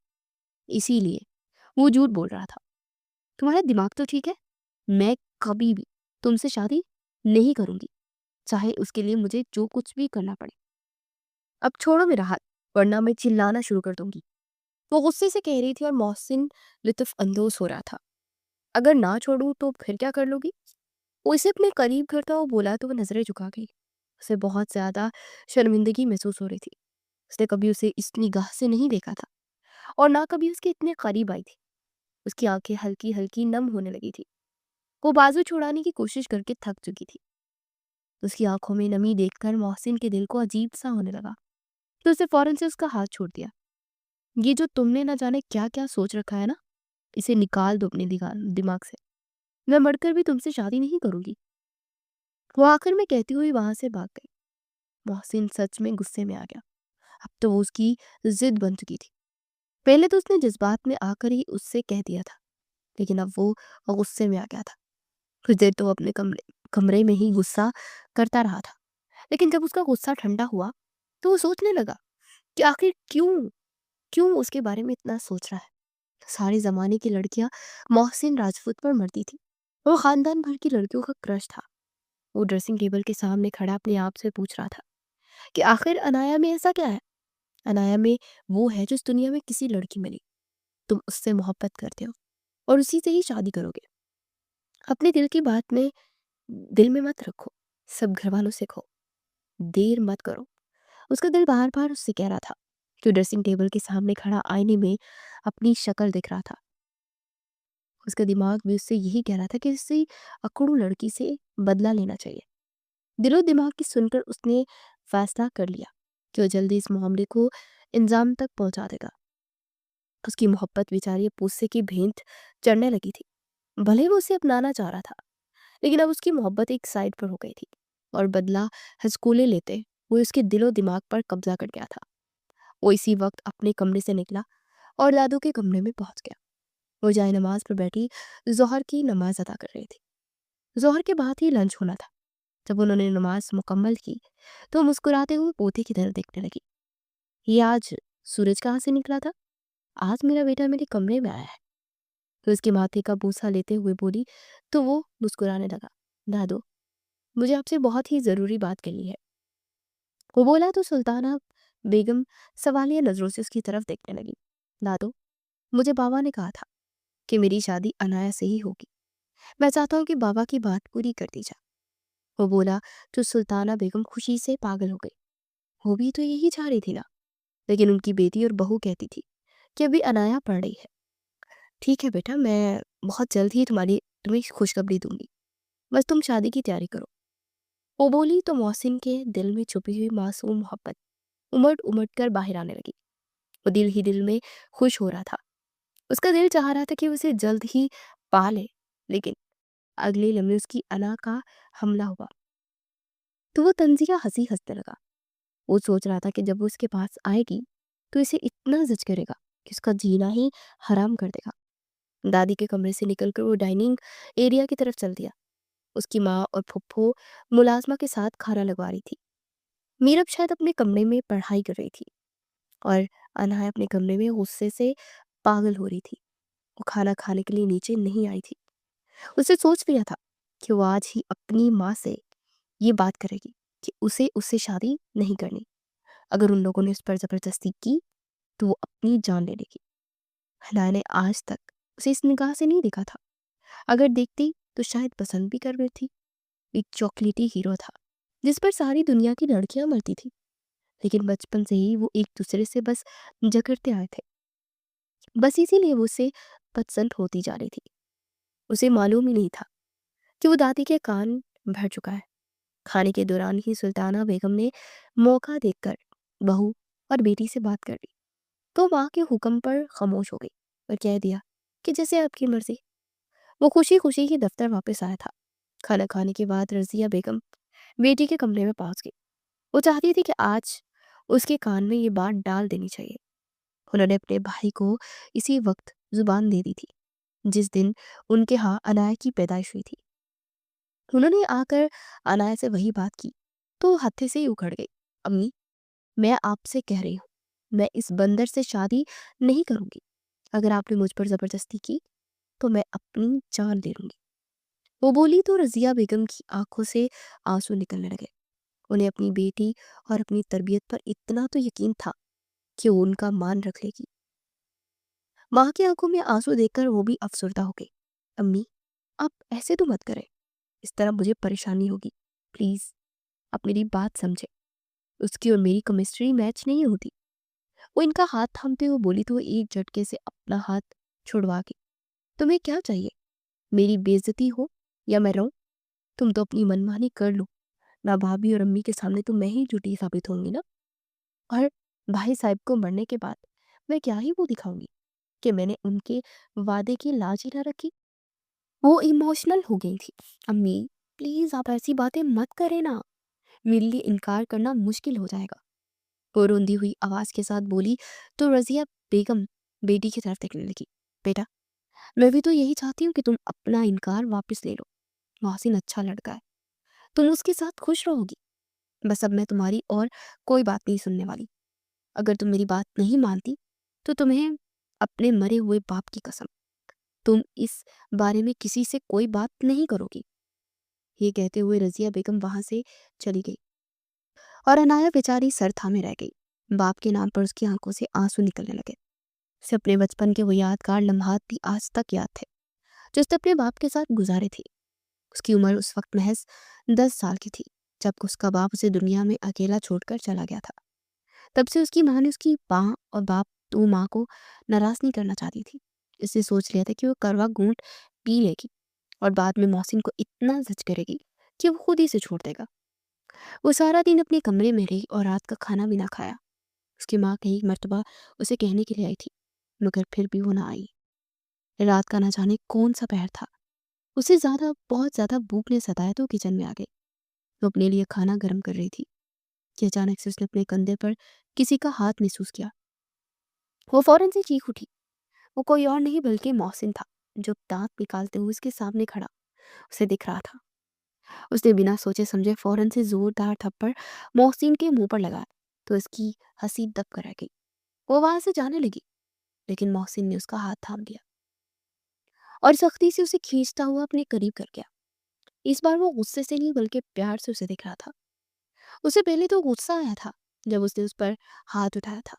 इसीलिए वो झूठ बोल रहा था। तुम्हारा दिमाग तो ठीक है? मैं कभी भी तुमसे शादी नहीं करूंगी, चाहे उसके लिए मुझे जो कुछ भी करना पड़े। अब छोड़ो मेरा हाथ, वरना मैं चिल्लाना शुरू कर दूंगी। वो गुस्से से कह रही थी और मोहसिन लुत्फ अंदोज हो रहा था। अगर ना छोड़ूं तो फिर क्या कर लोगी? वो इसे अपने करीब करता हुआ बोला तो वो नजरें झुका गई। उसे बहुत ज्यादा शर्मिंदगी महसूस हो रही थी। उसने कभी उसे इस निगाह से नहीं देखा था और ना कभी उसके इतने करीब आई थी। उसकी आंखें हल्की हल्की नम होने लगी थी। वो बाजू छुड़ाने की कोशिश करके थक चुकी थी। उसकी आंखों में नमी देखकर मोहसिन के दिल को अजीब सा होने लगा। तो उसे फौरन से उसका हाथ छोड़ दिया। ये जो तुमने ना जाने क्या क्या सोच रखा है ना, इसे निकाल दो अपने दिमाग से। मैं मरकर भी तुमसे शादी नहीं करूंगी। वो आखिर में कहती हुई वहां से भाग गई। मोहसिन सच में गुस्से में आ गया। अब तो वो उसकी जिद बन चुकी थी। पहले तो उसने जज्बात में आकर ही उससे कह दिया था, लेकिन अब वो गुस्से में आ गया था। कुछ देर तो वो अपने कमरे कमरे में ही गुस्सा करता रहा था। लेकिन जब उसका गुस्सा ठंडा हुआ तो वो सोचने लगा कि आखिर क्यों क्यों उसके बारे में इतना सोच रहा है। सारे जमाने की लड़कियां मोहसिन राजपूत पर मरती थी। वो खानदान भर की लड़कियों का क्रश था। वो ड्रेसिंग टेबल के सामने खड़ा अपने आप से पूछ रहा था कि आखिर अनाया में ऐसा क्या है। अनाया में वो है जो इस दुनिया में किसी लड़की में नहीं। तुम उससे मोहब्बत करते हो और उसी से ही शादी करोगे। अपने दिल की बात में दिल में मत रखो, सब घर वालों से कहो, देर मत करो। उसका दिल बार बार उससे कह रहा था। जो ड्रेसिंग टेबल के सामने खड़ा आईने में अपनी शक्ल दिख रहा था, उसका दिमाग भी उससे यही कह रहा था कि इसी अकड़ू लड़की से बदला लेना चाहिए। दिलो दिमाग की सुनकर उसने फैसला कर लिया कि वो जल्दी इस मामले को इंजाम तक पहुंचा देगा। उसकी मोहब्बत बेचारी अब पुस्से की भेंट चढ़ने लगी थी। भले वो उसे अपनाना चाह रहा था, लेकिन अब उसकी मोहब्बत एक साइड पर हो गई थी और बदला हचकूले लेते वो उसके दिलो दिमाग पर कब्जा कर गया था। वो इसी वक्त अपने कमरे से निकला और दादू के कमरे में पहुंच गया। वो जाए नमाज पर बैठी जोहर की नमाज अदा कर रही थी। जोहर के बाद ही लंच होना था। जब उन्होंने नमाज मुकम्मल की तो मुस्कुराते हुए पोते की तरफ देखने लगी। ये आज सूरज कहाँ से निकला था? आज मेरा बेटा मेरे कमरे में आया है। तो उसके माथे का बूसा लेते हुए बोली तो वो मुस्कुराने लगा। दादू, मुझे आपसे बहुत ही जरूरी बात करनी है। वो बोला तो सुल्ताना बेगम सवालिया नजरों से उसकी तरफ देखने लगी। दादू, मुझे बाबा ने कहा था कि मेरी शादी अनाया से ही होगी। मैं चाहता हूँ कि बाबा की बात पूरी कर दी जाए। वो बोला तो सुल्ताना बेगम खुशी से पागल हो गई। वो भी तो यही चाह रही थी ना। लेकिन उनकी बेटी और बहू कहती थी कि अभी अनाया पढ़ रही है। ठीक है बेटा, मैं बहुत जल्द ही तुम्हें खुशखबरी दूंगी। बस तुम शादी की तैयारी करो। वो बोली तो मोहसिन के दिल में छुपी हुई मासूम मोहब्बत उमड़ उमड़ कर बाहर आने लगी। वो दिल ही दिल में खुश हो रहा था। उसका दिल चाह रहा था कि उसे जल्द ही पा ले। लेकिन अगले लम्हे उसकी अना का हमला हुआ। तो वो तंजिया हंसी हंसने लगा। वो सोच रहा था कि जब वो उसके पास आएगी तो इसे इतना जज करेगा कि उसका जीना ही हराम कर देगा। दादी के कमरे से निकलकर वो डाइनिंग एरिया की तरफ चल दिया। उसकी माँ और फुप्पो मुलाजमा के साथ खाना लगवा रही थी। मीरब शायद अपने कमरे में पढ़ाई कर रही थी और अनहाय अपने कमरे में गुस्से से पागल हो रही थी। वो खाना खाने के लिए नीचे नहीं आई थी। उसे सोच लिया था कि वो आज ही अपनी माँ से ये बात करेगी कि उसे उससे शादी नहीं करनी। अगर उन लोगों ने उस पर जबरदस्ती की तो वो अपनी जान ले लेगी। हनाया ने आज तक उसे इस निगाह से नहीं देखा था। अगर देखती तो शायद पसंद भी कर लेती। एक चॉकलेटी हीरो था जिस पर सारी दुनिया की लड़कियां मरती थी। लेकिन बचपन से ही वो एक दूसरे से बस जकड़ते आए थे। बस इसीलिए वो उसे पसंद होती जा रही थी। उसे मालूम ही नहीं था कि वो दादी के कान भर चुका है। खाने के दौरान ही सुल्ताना बेगम ने मौका देखकर बहू और बेटी से बात कर ली। तो माँ के हुक्म पर खामोश हो गई और कह दिया कि जैसे आपकी मर्जी। वो खुशी खुशी ही दफ्तर वापस आया था। खाना खाने के बाद रजिया बेगम बेटी के कमरे में पहुंच गई। वो चाहती थी कि आज उसके कान में ये बात डाल देनी चाहिए। उन्होंने अपने भाई को इसी वक्त जुबान दे दी थी जिस दिन उनके यहाँ अनाया की पैदाइश हुई थी। उन्होंने आकर अनाया से वही बात की तो हत्थे से ही उखड़ गई। अम्मी, मैं आपसे कह रही हूँ, मैं इस बंदर से शादी नहीं करूंगी। अगर आपने मुझ पर जबरदस्ती की तो मैं अपनी जान ले लूंगी। वो बोली तो रजिया बेगम की आंखों से आंसू निकलने लगे। उन्हें अपनी बेटी और अपनी तरबियत पर इतना तो यकीन था कि वो उनका मान रख लेगी। माँ की आंखों में आंसू देखकर वो भी अफसरदा हो गई। अम्मी, आप ऐसे तो मत करें। इस तरह मुझे परेशानी होगी। प्लीज, आप मेरी बात समझे। उसकी और मेरी केमिस्ट्री मैच नहीं होती। वो इनका हाथ थामते हुए बोली तो वो एक झटके से अपना हाथ छुड़वा के, तुम्हें क्या चाहिए? मेरी बेइज्जती हो या मैं रहूं? तुम तो अपनी मनमानी कर लो। ना भाभी और अम्मी के सामने तो मैं ही झूठी साबित होंगी ना। और भाई साहब को मरने के बाद मैं क्या ही वो दिखाऊंगी कि मैंने उनके वादे की लाज ही ना रखी। वो इमोशनल हो गई थी। अम्मी, प्लीज आप ऐसी बातें मत करें ना, मेरे लिए इनकार करना मुश्किल हो जाएगा। वो रोंदी हुई आवाज के साथ बोली तो रजिया बेगम बेटी की तरफ देखने लगी। बेटा, मैं भी तो यही चाहती हूँ कि तुम अपना इनकार वापस ले लो। मोहसिन अच्छा लड़का है, तुम उसके साथ खुश रहोगी। बस अब मैं तुम्हारी और कोई बात नहीं सुनने वाली। अगर तुम मेरी बात नहीं मानती तो तुम्हें अपने मरे हुए बाप की कसम, तुम इस बारे में किसी से कोई बात नहीं करोगी। ये कहते हुए रजिया बेगम वहां से चली गई और अनाया बेचारी सर थामे रह गई। बाप के नाम पर उसकी आंखों से आंसू निकलने लगे। उसे अपने बचपन के वो यादगार लम्हात भी आज तक याद थे जो उसने अपने बाप के साथ गुजारे थे। उसकी उम्र उस वक्त महज 10 साल की थी जब उसका बाप उसे दुनिया में अकेला छोड़कर चला गया था। तब से उसकी माँ ने उसकी माँ और बाप तो माँ को नाराज नहीं करना चाहती थी। इससे सोच लिया था कि वो करवा घूंट पी लेगी और बाद में मोहसिन को इतना जज करेगी कि वो खुद ही से छोड़ देगा। वो सारा दिन अपने कमरे में रही और रात का खाना भी ना खाया। उसकी माँ कई मर्तबा उसे कहने के लिए आई थी, मगर फिर भी वो ना आई। रात का ना जाने कौन सा पहर था, उसे बहुत ज्यादा भूख ने सताया तो किचन में आ गई। वो अपने लिए खाना गर्म कर रही थी कि अचानक से उसने अपने कंधे पर किसी का हाथ महसूस किया। वो फौरन से चीख उठी। वो कोई और नहीं बल्कि मोहसिन था, जो दांत निकालते हुए उसके सामने खड़ा उसे दिख रहा था। उसने बिना सोचे समझे फौरन से जोरदार थप्पड़ मोहसिन के मुंह पर लगाया तो उसकी हंसी दब कर रह गई। वो वहां से जाने लगी, लेकिन मोहसिन ने उसका हाथ थाम लिया और सख्ती से उसे खींचता हुआ अपने करीब कर गया। इस बार वो गुस्से से नहीं बल्कि प्यार से उसे दिख रहा था। उसे पहले तो गुस्सा आया था जब उसने उस पर हाथ उठाया था,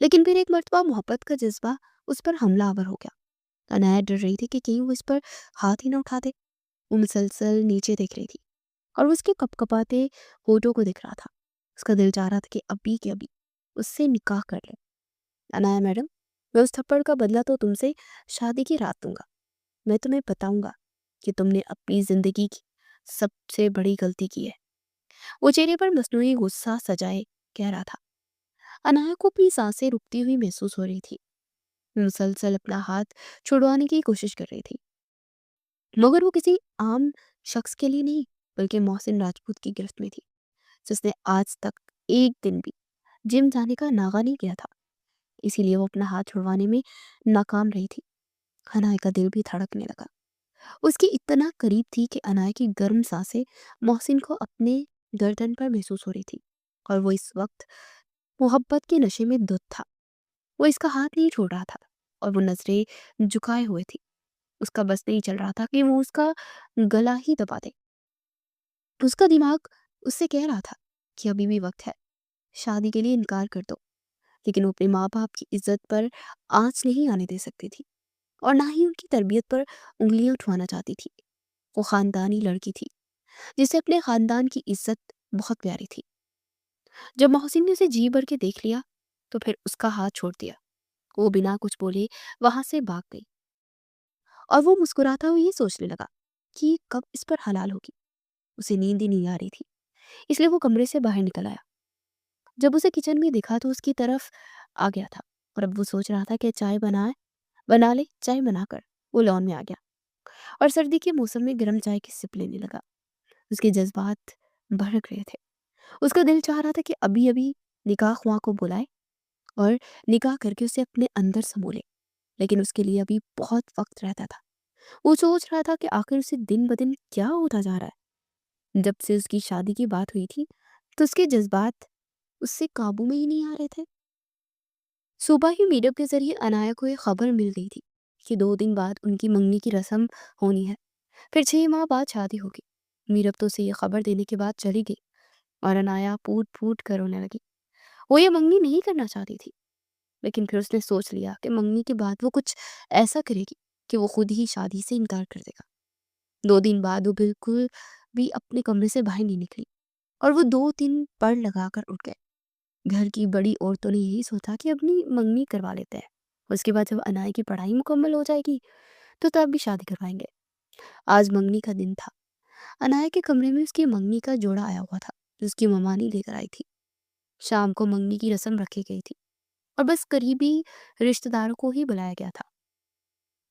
लेकिन फिर एक मर्तबा मोहब्बत का जज्बा उस पर हमलावर हो गया। अनाया डर रही थी कि कहीं वो इस पर हाथ ही ना उठा दे। वो मुसलसल नीचे देख रही थी और वो उसके कपकपाते होठों को दिख रहा था। उसका दिल चाह रहा था कि अभी के अभी उससे निकाह कर ले। अनाया मैडम, मैं उस थप्पड़ का बदला तो तुमसे शादी की रात दूंगा। मैं तुम्हें बताऊंगा कि तुमने अपनी जिंदगी की सबसे बड़ी गलती की है। वो चेहरे पर मसनूई गुस्सा सजाए कह रहा था। अनाया को अपनी सांसें रुकती हुई महसूस हो रही थी। मुसलसल अपना हाथ छुड़वाने की कोशिश कर रही थी, मगर वो किसी आम शख्स के लिए नहीं बल्कि मोहसिन राजपूत की गिरफ्त में थी, जिसने आज तक एक दिन भी जिम जाने का नागा नहीं किया था। इसीलिए वो अपना हाथ छुड़वाने में नाकाम रही थी। अनाया का दिल भी धड़कने लगा। उसकी इतना करीब थी कि अनाया की गर्म सांसें मोहसिन को अपने गर्दन पर महसूस हो रही थी और वो इस वक्त मोहब्बत के नशे में धुत था। वो इसका हाथ नहीं छोड़ रहा था और वो नजरें झुकाए हुए थी। उसका बस नहीं चल रहा था कि वो उसका गला ही दबा दे। उसका दिमाग उससे कह रहा था कि अभी भी वक्त है, शादी के लिए इनकार कर दो। लेकिन वो अपने माँ बाप की इज्जत पर आंच नहीं आने दे सकती थी और ना ही उनकी तरबियत पर उंगलियां उठवाना चाहती थी। वो खानदानी लड़की थी जिसे अपने खानदान की इज्जत बहुत प्यारी थी। जब मोहसिन ने उसे जी भर के देख लिया तो फिर उसका हाथ छोड़ दिया। वो बिना कुछ बोले वहां से भाग गई और वो मुस्कुराता हुआ ये सोचने लगा कि कब इस पर हलाल होगी। उसे नींद ही नहीं आ रही थी, इसलिए वो कमरे से बाहर निकल आया। जब उसे किचन में दिखा तो उसकी तरफ आ गया था और अब वो सोच रहा था कि चाय बना ले चाय बनाकर। वो लॉन में आ गया और सर्दी के मौसम में गर्म चाय की सिप लेने लगा। उसके जज्बात भड़क रहे थे। उसका दिल चाह रहा था कि अभी अभी निकाह ख्वाह को बुलाए और निकाह करके उसे अपने अंदर समो ले, लेकिन उसके लिए अभी बहुत वक्त रहता था। वो सोच रहा था कि आखिर उसे दिन ब दिन क्या होता जा रहा है। जब से उसकी शादी की बात हुई थी तो उसके जज्बात उससे काबू में ही नहीं आ रहे थे। सुबह ही मीडिया के जरिए अनाया को एक खबर मिल गई थी कि 2 दिन बाद उनकी मंगनी की रस्म होनी है, फिर 6 माह बाद शादी होगी। मीरब तो उसे ये खबर देने के बाद चली गई और अनाया फूट फूट कर रोने लगी। वो ये मंगनी नहीं करना चाहती थी, लेकिन फिर उसने सोच लिया कि मंगनी के बाद वो कुछ ऐसा करेगी कि वो खुद ही शादी से इनकार कर देगा। 2 दिन बाद वो बिल्कुल भी अपने कमरे से बाहर नहीं निकली और वो 2 दिन पड़ लगाकर उठ गए। घर की बड़ी औरतों ने यही सोचा कि अपनी मंगनी करवा लेते हैं, उसके बाद जब अनाया की पढ़ाई मुकम्मल हो जाएगी तो तब भी शादी करवाएंगे। आज मंगनी का दिन था। अनाया के कमरे में उसकी मंगनी का जोड़ा आया हुआ था, जो उसकी ममानी लेकर आई थी। शाम को मंगनी की रस्म रखी गई थी और बस करीबी रिश्तेदारों को ही बुलाया गया था।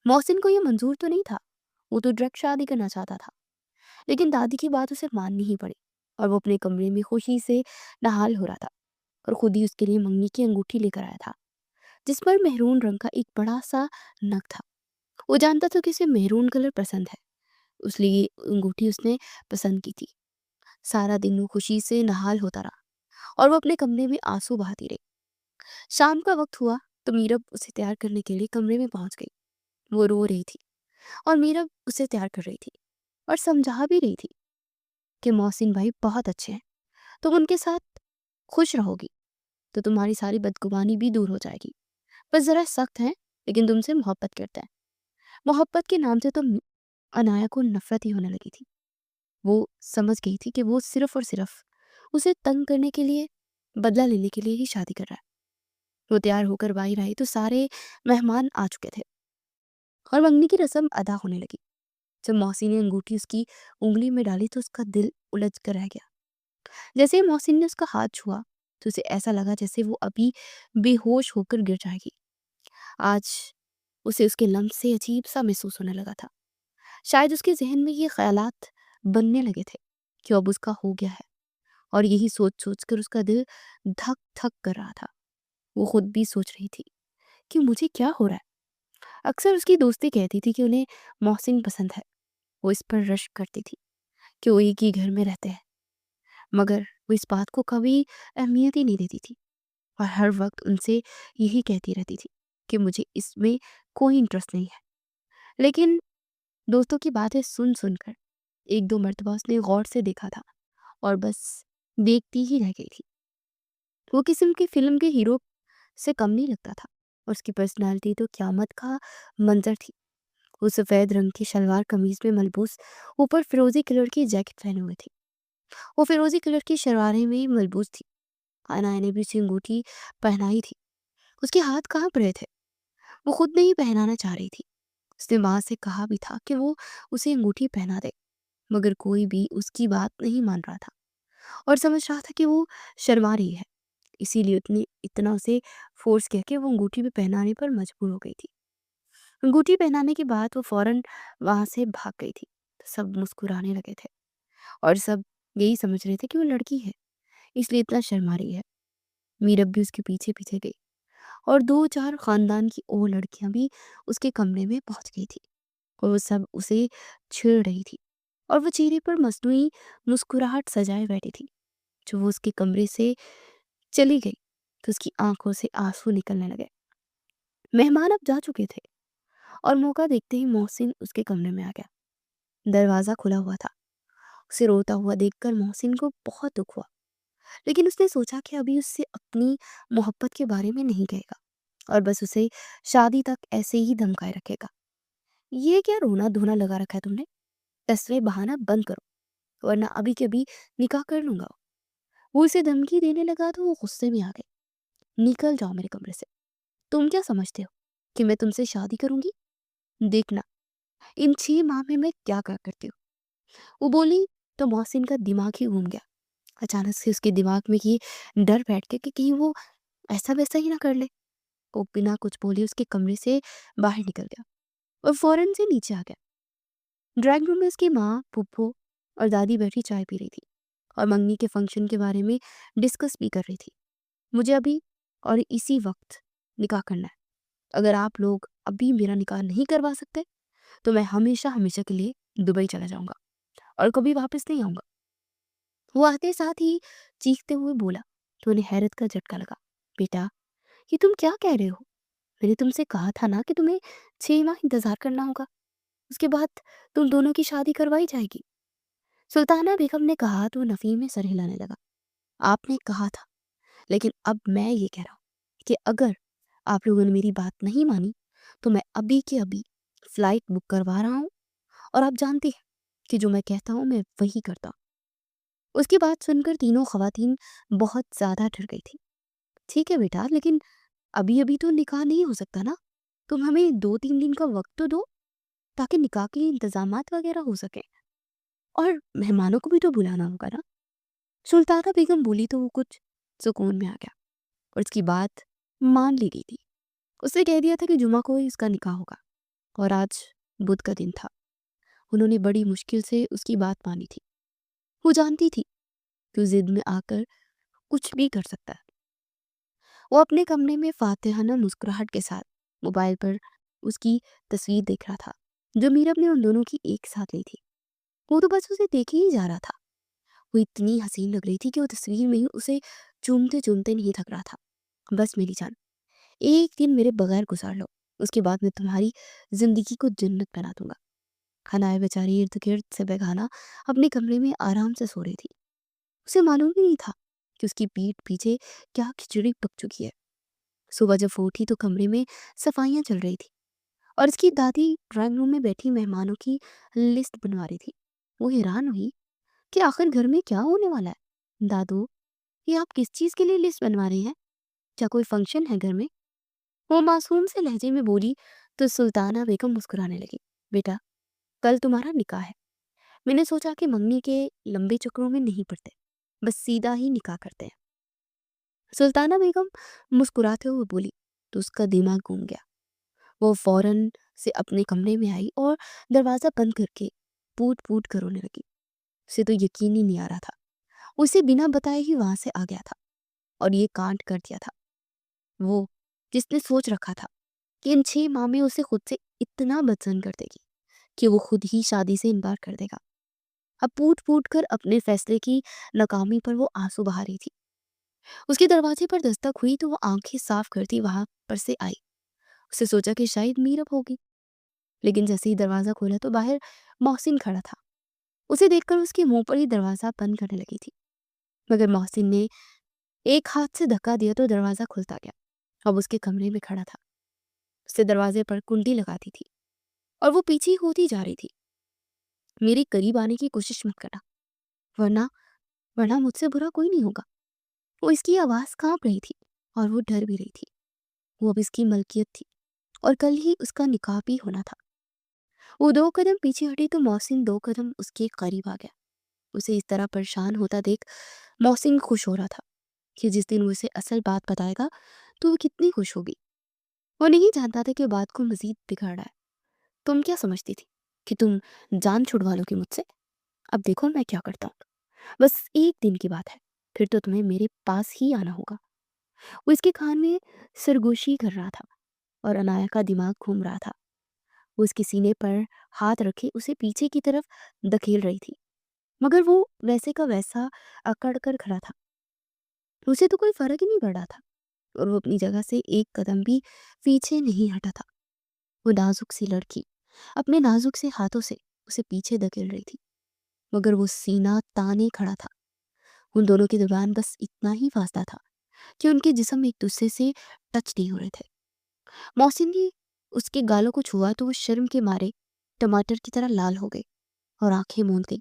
मोहसिन को यह मंजूर तो नहीं था, वो तो डायरेक्ट शादी करना चाहता था, लेकिन दादी की बात उसे माननी ही पड़ी और वो अपने कमरे में खुशी से नहाल हो रहा था और खुद ही उसके लिए मंगनी की अंगूठी लेकर आया था, जिस पर मेहरून रंग का एक बड़ा सा नग था। वो जानता था कि उसे मेहरून कलर पसंद है, इसलिए ये अंगूठी उसने पसंद की थी। सारा दिन वो खुशी से नहाल होता रहा और वो अपने कमरे में आंसू बहाती रही। शाम का वक्त हुआ तो मीरब उसे तैयार करने के लिए कमरे में पहुंच गई। वो रो रही थी और मीरब उसे तैयार कर रही थी और समझा भी रही थी कि मोहसिन भाई बहुत अच्छे हैं, तुम उनके साथ खुश रहोगी तो तुम्हारी सारी बदगुमानी भी दूर हो जाएगी। बस जरा सख्त हैं, लेकिन तुमसे मोहब्बत करते हैं। मोहब्बत के नाम से तो अनाया को नफरत ही होने लगी थी। वो समझ गई थी कि वो सिर्फ और सिर्फ उसे तंग करने के लिए, बदला लेने के लिए ही शादी कर रहा है। वो तैयार होकर बाहर आई तो सारे मेहमान आ चुके थे और मंगनी की रस्म अदा होने लगी। जब मौसी ने अंगूठी उसकी उंगली में डाली तो उसका दिल उलझ कर रह गया। जैसे ही मोहसिन ने उसका हाथ छुआ तो उसे ऐसा लगा जैसे वो अभी बेहोश होकर गिर जाएगी। आज उसे उसके लम्स से अजीब सा महसूस होने लगा था। शायद उसके जहन में ये ख्यालात बनने लगे थे कि अब उसका हो गया है, और यही सोच सोच कर उसका दिल धक धक कर रहा था। वो खुद भी सोच रही थी कि मुझे क्या हो रहा है। अक्सर उसकी दोस्ती कहती थी कि उन्हें मोहसिन पसंद है। वो इस पर रश्क करती थी कि वो एक ही घर में रहते हैं, मगर वो इस बात को कभी अहमियत ही नहीं देती थी और हर वक्त उनसे यही कहती रहती थी कि मुझे इसमें कोई इंटरेस्ट नहीं है। लेकिन दोस्तों की बातें सुन सुनकर एक दो मर्तबा उसने गौर से देखा था और बस देखती ही रह गई थी। वो किस्म की फिल्म के हीरो से कम नहीं लगता था और उसकी पर्सनालिटी तो क़यामत का मंजर थी। वो सफ़ेद रंग की शलवार कमीज में मलबूस, ऊपर फिरोजी कलर की जैकेट पहने हुए थी। वो फिरोजी कलर की शरारे में मलबूस थी। अनाया ने भी उसे अंगूठी पहनाई थी। उसके हाथ कांप रहे थे। वो खुद नहीं पहनाना चाह रही थी। उसने माँ से कहा भी था कि वो उसे अंगूठी पहना दे, मगर कोई भी उसकी बात नहीं मान रहा था और समझ रहा था कि वो शर्मा रही है। इसीलिए उतनी इतना उसे फोर्स किया कि वो अंगूठी भी पहनाने पर मजबूर हो गई थी। अंगूठी पहनाने के बाद वो फौरन वहां से भाग गई थी। सब मुस्कुराने लगे थे और सब यही समझ रहे थे कि वो लड़की है, इसलिए इतना शर्मा रही है। मीरब भी उसके पीछे पीछे गई और दो चार खानदान की और लड़कियां भी उसके कमरे में पहुंच गई थी और वो सब उसे छेड़ रही थी और वो चेहरे पर मस्नुई मुस्कुराहट सजाए बैठी थी। जो वो उसके कमरे से चली गई तो उसकी आंखों से आंसू निकलने लगे। मेहमान अब जा चुके थे और मौका देखते ही मोहसिन उसके कमरे में आ गया। दरवाज़ा खुला हुआ था। उसे रोता हुआ देखकर मोहसिन को बहुत दुख हुआ, लेकिन उसने सोचा कि अभी उससे अपनी मोहब्बत के बारे में नहीं कहेगा और बस उसे शादी तक ऐसे ही धमकाए रखेगा। ये क्या रोना धोना लगा रखा है तुमने? तस्वीर बहाना बंद करो, वरना अभी के अभी निकाह कर लूंगा। वो उसे धमकी देने लगा तो वो गुस्से में आ गई। निकल जाओ मेरे कमरे से। तुम क्या समझते हो कि मैं तुमसे शादी करूंगी? देखना इन 6 माह में मैं क्या क्या करती हूँ। वो बोली तो मोहसिन का दिमाग ही घूम गया। अचानक से उसके दिमाग में ये डर बैठ गया कि कहीं वो ऐसा वैसा ही ना कर ले। वो बिना कुछ बोले उसके कमरे से बाहर निकल गया और फौरन से नीचे आ गया। ड्राइंग रूम में उसकी माँ, फूफो और दादी बैठी चाय पी रही थी और मंगनी के फंक्शन के बारे में डिस्कस भी कर रही थी। मुझे अभी और इसी वक्त निकाह करना है। अगर आप लोग अभी मेरा निकाह नहीं करवा सकते तो मैं हमेशा हमेशा के लिए दुबई चला जाऊंगा और कभी वापस नहीं आऊंगा। वो आते साथ ही चीखते हुए बोला तो उन्हें हैरत का झटका लगा। बेटा, ये तुम क्या कह रहे हो? मैंने तुमसे कहा था ना कि तुम्हें 6 माह इंतजार करना होगा, उसके बाद तुम दोनों की शादी करवाई जाएगी। सुल्ताना बेगम ने कहा तो नफी में सर हिलाने लगा। आपने कहा था, लेकिन अब मैं ये कह रहा हूँ कि अगर आप लोगों ने मेरी बात नहीं मानी तो मैं अभी के अभी फ्लाइट बुक करवा रहा हूँ और आप जानते हैं कि जो मैं कहता हूँ मैं वही करता हूँ। उसकी बात सुनकर तीनों खवातीन बहुत ज्यादा डर गई थी। ठीक है बेटा, लेकिन अभी अभी तो निकाह नहीं हो सकता ना। तुम हमें 2-3 दिन का वक्त तो दो ताकि निकाह के इंतजामात वगैरह हो सके। और मेहमानों को भी तो बुलाना होगा ना। सुल्ताना बेगम बोली तो वो कुछ सुकून में आ गया और उसकी बात मान ली गई थी। उसने कह दिया था कि जुमा को ही उसका निकाह होगा और आज बुध का दिन था। उन्होंने बड़ी मुश्किल से उसकी बात मानी थी। वो जानती थी कि वो जिद में आकर कुछ भी कर सकता है। वो अपने कमरे में फातिहाना मुस्कुराहट के साथ मोबाइल पर उसकी तस्वीर देख रहा था जो मीरब ने उन दोनों की एक साथ ली थी। वो तो बस उसे देखे ही जा रहा था। वो इतनी हसीन लग रही थी कि वो तस्वीर में ही उसे चूमते चूमते नहीं थक रहा था। बस मेरी जान, एक दिन मेरे बगैर गुजार लो, उसके बाद मैं तुम्हारी जिंदगी को जन्नत बना दूंगा। हनाया बेचारी इर्द गिर्द से बेगाना अपने कमरे में आराम से सो रही थी। उसे मालूम ही नहीं था कि उसकी पीठ पीछे क्या खिचड़ी पक चुकी है। सुबह जब वो उठी तो कमरे में सफाइयां चल रही थी और उसकी दादी ड्राइंग रूम में बैठी मेहमानों की लिस्ट बनवा रही थी। वो हैरान हुई कि आखिर घर में क्या होने वाला है। दादू, ये आप किस चीज के लिए लिस्ट बनवा रहे हैं? क्या कोई फंक्शन है घर में? वो मासूम से लहजे में बोली तो सुल्ताना बेगम मुस्कुराने लगी। बेटा, कल तुम्हारा निकाह है। मैंने सोचा कि मंगनी के लंबे चक्रों में नहीं पड़ते, बस सीधा ही निकाह करते हैं। सुल्ताना बेगम मुस्कुराते हुए बोली तो उसका दिमाग घूम गया। वो फौरन से अपने कमरे में आई और दरवाजा बंद करके पूट पूट कर रोने लगी। उसे तो यकीन ही नहीं आ रहा था। उसे बिना बताए ही वहां से आ गया था और ये कांड कर दिया था। वो जिसने सोच रखा था कि इन 6 माह में उसे खुद से इतना बदसन कर देगी कि वो खुद ही शादी से इनकार कर देगा। अब पूट पूट कर अपने फैसले की नाकामी पर वो आंसू बहा रही थी। उसके दरवाजे पर दस्तक हुई तो वो आंखें साफ करती वहां पर से आई। उसे सोचा कि शायद मीरब होगी, लेकिन जैसे ही दरवाजा खोला तो बाहर मोहसिन खड़ा था। उसे देखकर उसके मुंह पर ही दरवाजा बंद करने लगी थी, मगर मोहसिन ने एक हाथ से धक्का दिया तो दरवाजा खुलता गया। अब उसके कमरे में खड़ा था। उससे दरवाजे पर कुंडी लगाती थी और वो पीछे होती जा रही थी। मेरे करीब आने की कोशिश मत करना, वरना वरना मुझसे बुरा कोई नहीं होगा। वो इसकी आवाज कांप रही थी और वो डर भी रही थी। वो अब इसकी मलकियत थी और कल ही उसका निकाह भी होना था। वो 2 कदम पीछे हटी तो मोहसिन 2 कदम उसके करीब आ गया। उसे इस तरह परेशान होता देख मोहसिन खुश हो रहा था कि जिस दिन वो उसे असल बात बताएगा तो वो कितनी खुश होगी। वो नहीं जानता था कि बात को मजीद बिगाड़ा है। तुम क्या समझती थी कि तुम जान छुड़वा लोगी मुझसे? अब देखो मैं क्या करता हूँ। बस एक दिन की बात है, फिर तो तुम्हें मेरे पास ही आना होगा। वो इसके कान में सरगोशी कर रहा था और अनाया का दिमाग घूम रहा था। वो उसके सीने पर हाथ रखे उसे पीछे की तरफ धकेल रही थी, मगर वो वैसे का वैसा अकड़ कर खड़ा था। उसे तो कोई फर्क ही नहीं पड़ रहा था और वो अपनी जगह से एक कदम भी पीछे नहीं हटा था। वो नाजुक सी लड़की अपने नाजुक से हाथों से उसे पीछे धकेल रही थी, मगर वो सीना ताने खड़ा था। उन दोनों के दरमियान बस इतना ही फासला था कि उनके जिस्म एक दूसरे से टच नहीं हो रहे थे। मोहसिन ने उसके गालों को छुआ तो वो शर्म के मारे टमाटर की तरह लाल हो गई और आंखें मूंद गई।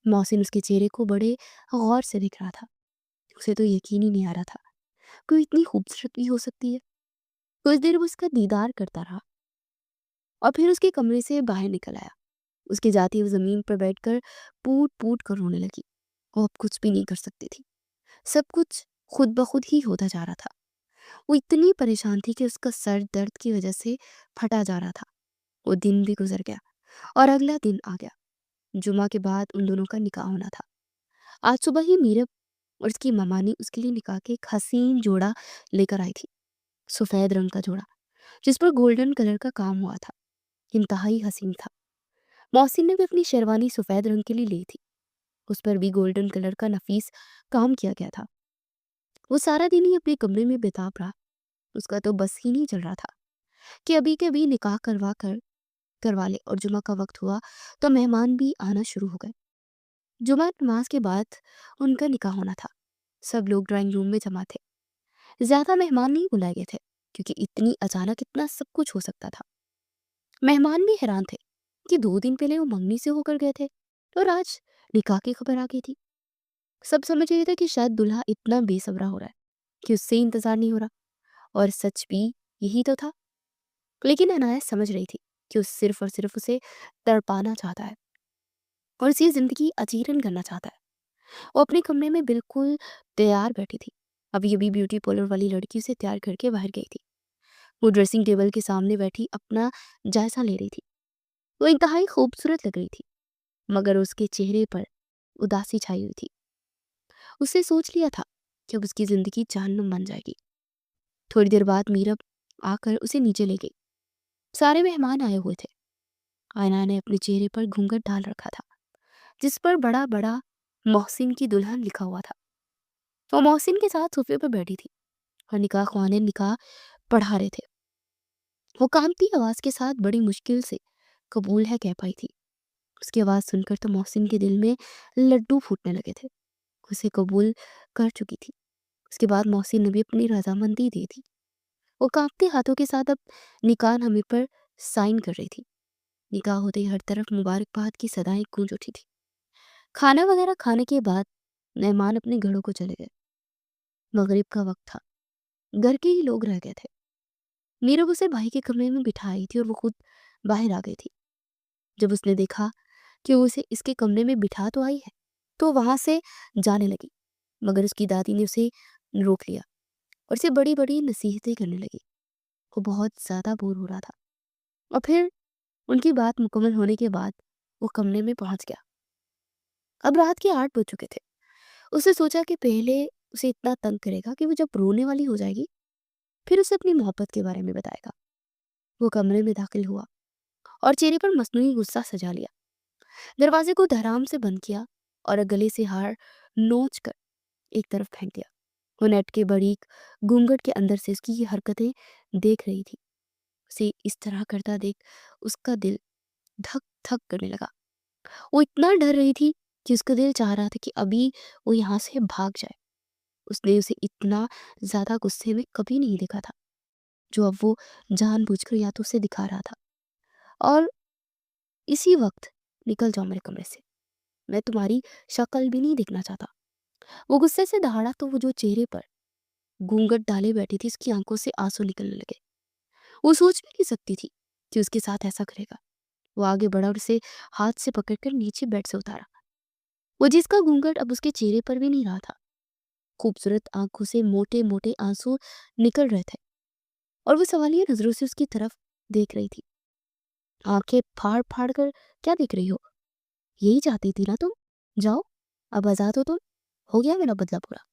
मोहसिन उसके चेहरे को बड़े गौर से देख रहा था। उसे तो यकीन ही नहीं आ रहा था कोई इतनी खूबसूरत भी हो सकती है। कुछ देर वो उसका दीदार करता रहा और फिर उसके कमरे से बाहर निकल आया। उसके जाते ही वो जमीन पर बैठकर पूट पूट कर रोने लगी। वो अब कुछ भी नहीं कर सकती थी। सब कुछ खुद ब खुद ही होता जा रहा था। वो इतनी परेशान थी कि उसका सर दर्द की वजह से फटा जा रहा था। वो दिन भी गुजर गया और अगला दिन आ गया। जुमा के बाद उन दोनों का निकाह होना था। आज सुबह ही मीरब और उसकी ममानी उसके लिए निकाह के एक हसीन जोड़ा लेकर आई थी। सफ़ेद रंग का जोड़ा जिस पर गोल्डन कलर का काम हुआ था। इंतहाई हसीन था। मोहसिन ने भी अपनी शेरवानी सफ़ेद रंग के लिए ली थी। उस पर भी गोल्डन कलर का नफीस काम किया गया था। वो सारा दिन ही अपने कमरे में बेताब रहा। उसका तो बस ही नहीं चल रहा था कि अभी के अभी निकाह करवा ले और जुमा का वक्त हुआ तो मेहमान भी आना शुरू हो गए। जुमा नमाज के बाद उनका निकाह होना था। सब लोग ड्राइंग रूम में जमा थे। ज्यादा मेहमान नहीं बुलाए गए थे क्योंकि इतनी अचानक इतना सब कुछ हो सकता था। मेहमान भी हैरान थे कि 2 दिन पहले वो मंगनी से होकर गए थे और आज निकाह की खबर आ गई थी। सब समझ रहे थे कि शायद दूल्हा इतना बेसब्रा हो रहा है कि उससे इंतजार नहीं हो रहा, और सच भी यही तो था। लेकिन अनाया समझ रही थी कि वो सिर्फ और सिर्फ उसे तड़पाना चाहता है। और उसे ज़िंदगी अजीरन करना चाहता है। वो अपने कमरे में बिल्कुल तैयार बैठी थी। अभी-अभी ब्यूटी पार्लर वाली लड़की उसे तैयार करके बाहर गई थी। वो ड्रेसिंग टेबल के सामने बैठी अपना जायज़ा ले रही थी। वो इंतहाई खूबसूरत लग रही थी, मगर उसके चेहरे पर उदासी छाई हुई थी। उसने सोच लिया था कि अब उसकी ज़िंदगी जहन्नुम बन जाएगी। थोड़ी देर बाद मीरब आकर उसे नीचे ले गई। सारे मेहमान आए हुए थे। आयना ने अपने चेहरे पर घूंघट डाल रखा था, जिस पर बड़ा-बड़ा मोहसिन की दुल्हन लिखा हुआ था। वो मोहसिन के साथ सोफे पर बैठी थी और निकाह ख्वाने निकाह पढ़ा रहे थे। वो कांपती आवाज़ के साथ बड़ी मुश्किल से कबूल है कह पाई थी। उसकी आवाज़ सुनकर तो मोहसिन के दिल में लड्डू फूटने लगे थे। उसे कबूल कर चुकी थी। उसके बाद मोहसिन ने भी अपनी रजामंदी दी थी। वो कांपते हाथों के साथ अब निकाहनामे पर साइन कर रही थी। निकाह होते ही हर तरफ मुबारकबाद की सदाएं गूंज उठी थी। खाना वगैरह खाने के बाद मेहमान अपने घरों को चले गए। मगरिब का वक्त था। घर के ही लोग रह गए थे। मीरब उसे भाई के कमरे में बिठा आई थी और वो खुद बाहर आ गई थी। जब उसने देखा कि वो उसे इसके कमरे में बिठा तो आई है, तो वहां से जाने लगी, मगर उसकी दादी ने उसे रोक लिया और उसे बड़ी बड़ी नसीहतें करने लगी। वो बहुत ज्यादा बोर हो रहा था और फिर उनकी बात मुकम्मल होने के बाद वो कमरे में पहुंच गया। अब रात के 8 बज चुके थे। उसने सोचा कि पहले उसे इतना तंग करेगा कि वो जब रोने वाली हो जाएगी फिर उसे अपनी मोहब्बत के बारे में बताएगा। वो कमरे में दाखिल हुआ और चेहरे पर मस्नूई गुस्सा सजा लिया। दरवाजे को धड़ाम से बंद किया और गले से हार नोच कर एक तरफ फेंक दिया। वो नेट के बारीक घूंघट के अंदर से उसकी ये हरकतें देख रही थी। उसे इस तरह करता देख उसका दिल धक धक करने लगा। वो इतना डर रही थी कि उसका दिल चाह रहा था कि अभी वो यहाँ से भाग जाए। उसने उसे इतना ज्यादा गुस्से में कभी नहीं देखा था, जो अब वो जानबूझकर या तो उसे दिखा रहा था। और इसी वक्त निकल जाओ मेरे कमरे से, मैं तुम्हारी शक्ल भी नहीं देखना चाहता। वो गुस्से से दहाड़ा तो वो जो चेहरे पर घूंघट डाले बैठी थी उसकी आंखों से आंसू निकलने लगे। वो सोच भी नहीं सकती थी कि उसके साथ ऐसा करेगा। वो आगे बढ़ा और उसे हाथ से पकड़कर नीचे बेड से उतारा। वो जिसका घूंघट अब उसके चेहरे पर भी नहीं रहा था। खूबसूरत आंखों से मोटे मोटे आंसू निकल रहे थे और वो सवालिया नजरों से उसकी तरफ देख रही थी। आंखें फाड़ फाड़ कर क्या देख रही हो? यही चाहती थी ना तुम? जाओ, अब आजाद हो तुम। हो गया मेरा बदला पूरा।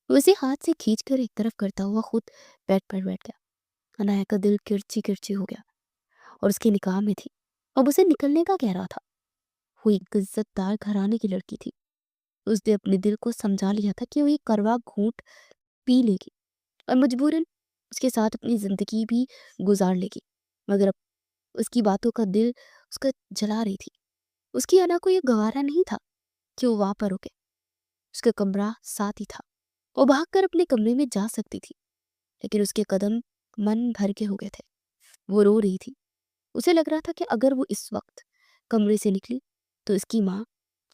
वो उसे हाथ से खींच कर एक तरफ करता हुआ खुद बेड पर बैठ गया। अनाया का दिल किरची किरची हो गया और उसकी निकाह में थी। अब उसे निकलने का कह रहा था। वो एक इज्जतदार घराने की लड़की थी। उसने अपने दिल को समझा लिया था कि वो एक करवा घूंट पी लेगी और मजबूरन उसके साथ अपनी जिंदगी भी गुजार लेगी। मगर अब उसकी बातों का दिल उसका जला रही थी। उसकी अना को यह गवारा नहीं था कि वो वहां पर रुके। उसका कमरा साथ ही था। वो भागकर अपने कमरे में जा सकती थी, लेकिन उसके कदम मन भर के हो गए थे। वो रो रही थी। उसे लग रहा था कि अगर वो इस वक्त कमरे से निकली तो इसकी माँ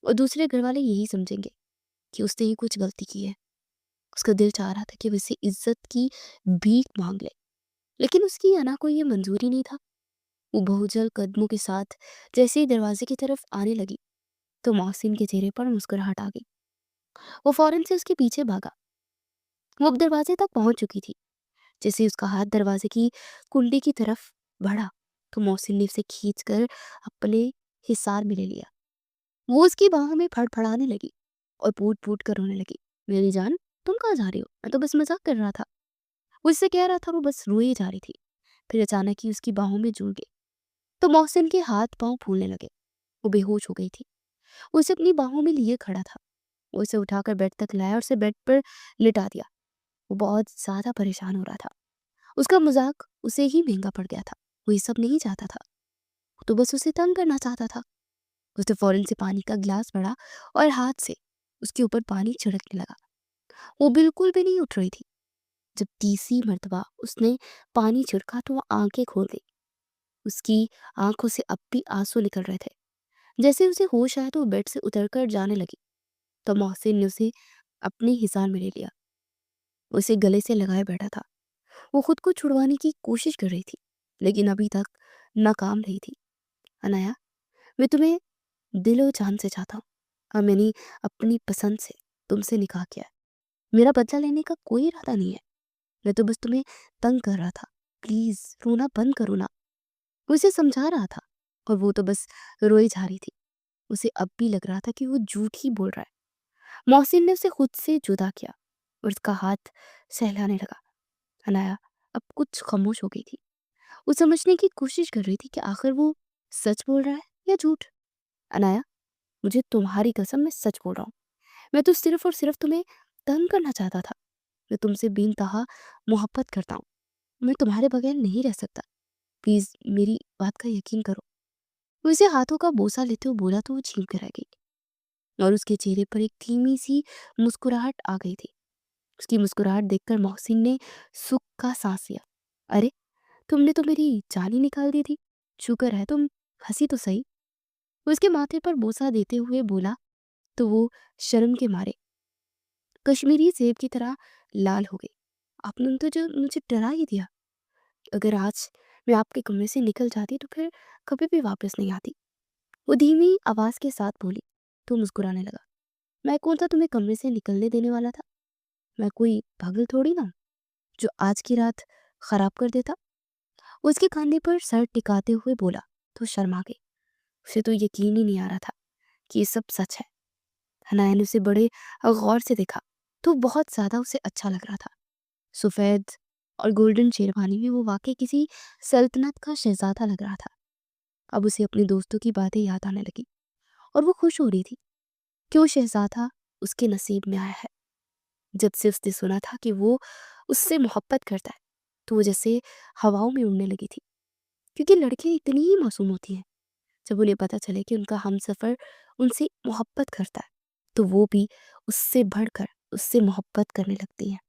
और दूसरे घर वाले यही समझेंगे कि उसने ही कुछ गलती की है। उसका दिल चाह रहा था कि वो इससे इज्जत की भीख मांग ले, लेकिन उसकी अना को ये मंजूरी नहीं था। वो बहुजल कदमों के साथ जैसे ही दरवाजे की तरफ आने लगी तो मोहसिन के चेहरे पर मुस्कुराहट आ गई। वो फौरन से उसके पीछे भागा। वो अब दरवाजे तक पहुंच चुकी थी। जैसे ही उसका हाथ दरवाजे की कुंडी की तरफ बढ़ा तो मोहसिन ने उसे खींचकर अपने हिसार में ले लिया। वो उसकी बाहों में फड़फड़ाने लगी और फूट फूट कर रोने लगी। मेरी जान, तुम कहाँ जा रही हो? मैं तो बस मजाक कर रहा था। वो इससे कह रहा था, वो बस रोए जा रही थी। फिर अचानक ही उसकी बाहों में जुड़ गई तो मोहसिन के हाथ पांव फूलने लगे। वो बेहोश हो गई थी। वो उसे अपनी बाहों में लिए खड़ा था। वो उसे उठाकर बेड तक लाया और उसे बेड पर लिटा दिया। वो बहुत ज्यादा परेशान हो रहा था। उसका मजाक उसे ही महंगा पड़ गया था। वो ये सब नहीं चाहता था। वो तो बस उसे तंग करना चाहता था। उसने फौरन से पानी का गिलास पड़ा और हाथ से उसके ऊपर पानी छिड़कने लगा। वो बिल्कुल भी नहीं उठ रही थी। जब तीसरी मर्तबा उसने पानी छिड़का तो वो आंखें खोल गई। उसकी आंखों से अब भी आंसू निकल रहे थे। जैसे उसे होश आया तो वो बेड से उतरकर जाने लगी तो मोहसिन ने उसे अपने हिसार में ले लिया। उसे गले से लगाए बैठा था। वो खुद को छुड़वाने की कोशिश कर रही थी, लेकिन अभी तक नाकाम रही थी। अनाया, मैं तुम्हें दिलो जान से चाहता हूँ और मैंने अपनी पसंद से तुमसे निकाह किया है। मेरा बदला लेने का कोई इरादा नहीं है। मैं तो बस तुम्हें तंग कर रहा था। प्लीज़ रोना बंद करो ना। वो उसे समझा रहा था और वो तो बस रोई जा रही थी। उसे अब भी लग रहा था कि वो झूठ ही बोल रहा है। मोहसिन ने उसे खुद से जुदा किया और उसका हाथ सहलाने लगा। अनाया अब कुछ खामोश हो गई थी। वो समझने की कोशिश कर रही थी कि आखिर वो सच बोल रहा है या झूठ। अनाया, मुझे तुम्हारी कसम, मैं सच बोल रहा हूँ। मैं तो सिर्फ और सिर्फ तुम्हें तंग करना चाहता था। मैं तुमसे बेइंतहा मोहब्बत करता हूँ। मैं तुम्हारे बगैर नहीं रह सकता। प्लीज़ मेरी बात का यकीन करो। वो उसे हाथों का बोसा लेते हुए बोला तो वो छीन कर रह गई और उसके चेहरे पर एक धीमी सी मुस्कुराहट आ गई थी। उसकी मुस्कुराहट देखकर मोहसिन ने सुख का सांस लिया। अरे, तुमने तो मेरी जान ही निकाल दी थी। शुक्र है तुम हंसी तो सही। वो उसके माथे पर बोसा देते हुए बोला तो वो शर्म के मारे कश्मीरी सेब की तरह लाल हो गई। आपने तो जो मुझे डरा ही दिया। अगर आज मैं आपके कमरे से निकल जाती तो फिर कभी भी वापस नहीं आती। वो धीमी आवाज के साथ बोली तो मुस्कुराने लगा। मैं कौन सा तुम्हें कमरे से निकलने देने वाला था? मैं कोई पागल थोड़ी ना हूं, जो आज की रात खराब कर देता। वो उसके खाने पर सर टिकाते हुए बोला तो शर्मा गई। उसे तो यकीन ही नहीं आ रहा था कि ये सब सच है। हनाया ने उसे बड़े गौर से देखा तो बहुत ज्यादा उसे अच्छा लग रहा था। सफेद और गोल्डन शेरवानी में वो वाकई किसी सल्तनत का शहजादा लग रहा था। अब उसे अपने दोस्तों की बातें याद आने लगी और वो खुश हो रही थी कि वो शहजादा उसके नसीब में आया है। जब से उसने सुना था कि वो उससे मोहब्बत करता है तो वो जैसे हवाओं में उड़ने लगी थी। क्योंकि लड़कियां इतनी ही मासूम होती हैं। जब उन्हें पता चले कि उनका हमसफ़र उनसे मोहब्बत करता है तो वो भी उससे बढ़कर उससे मोहब्बत करने लगती हैं।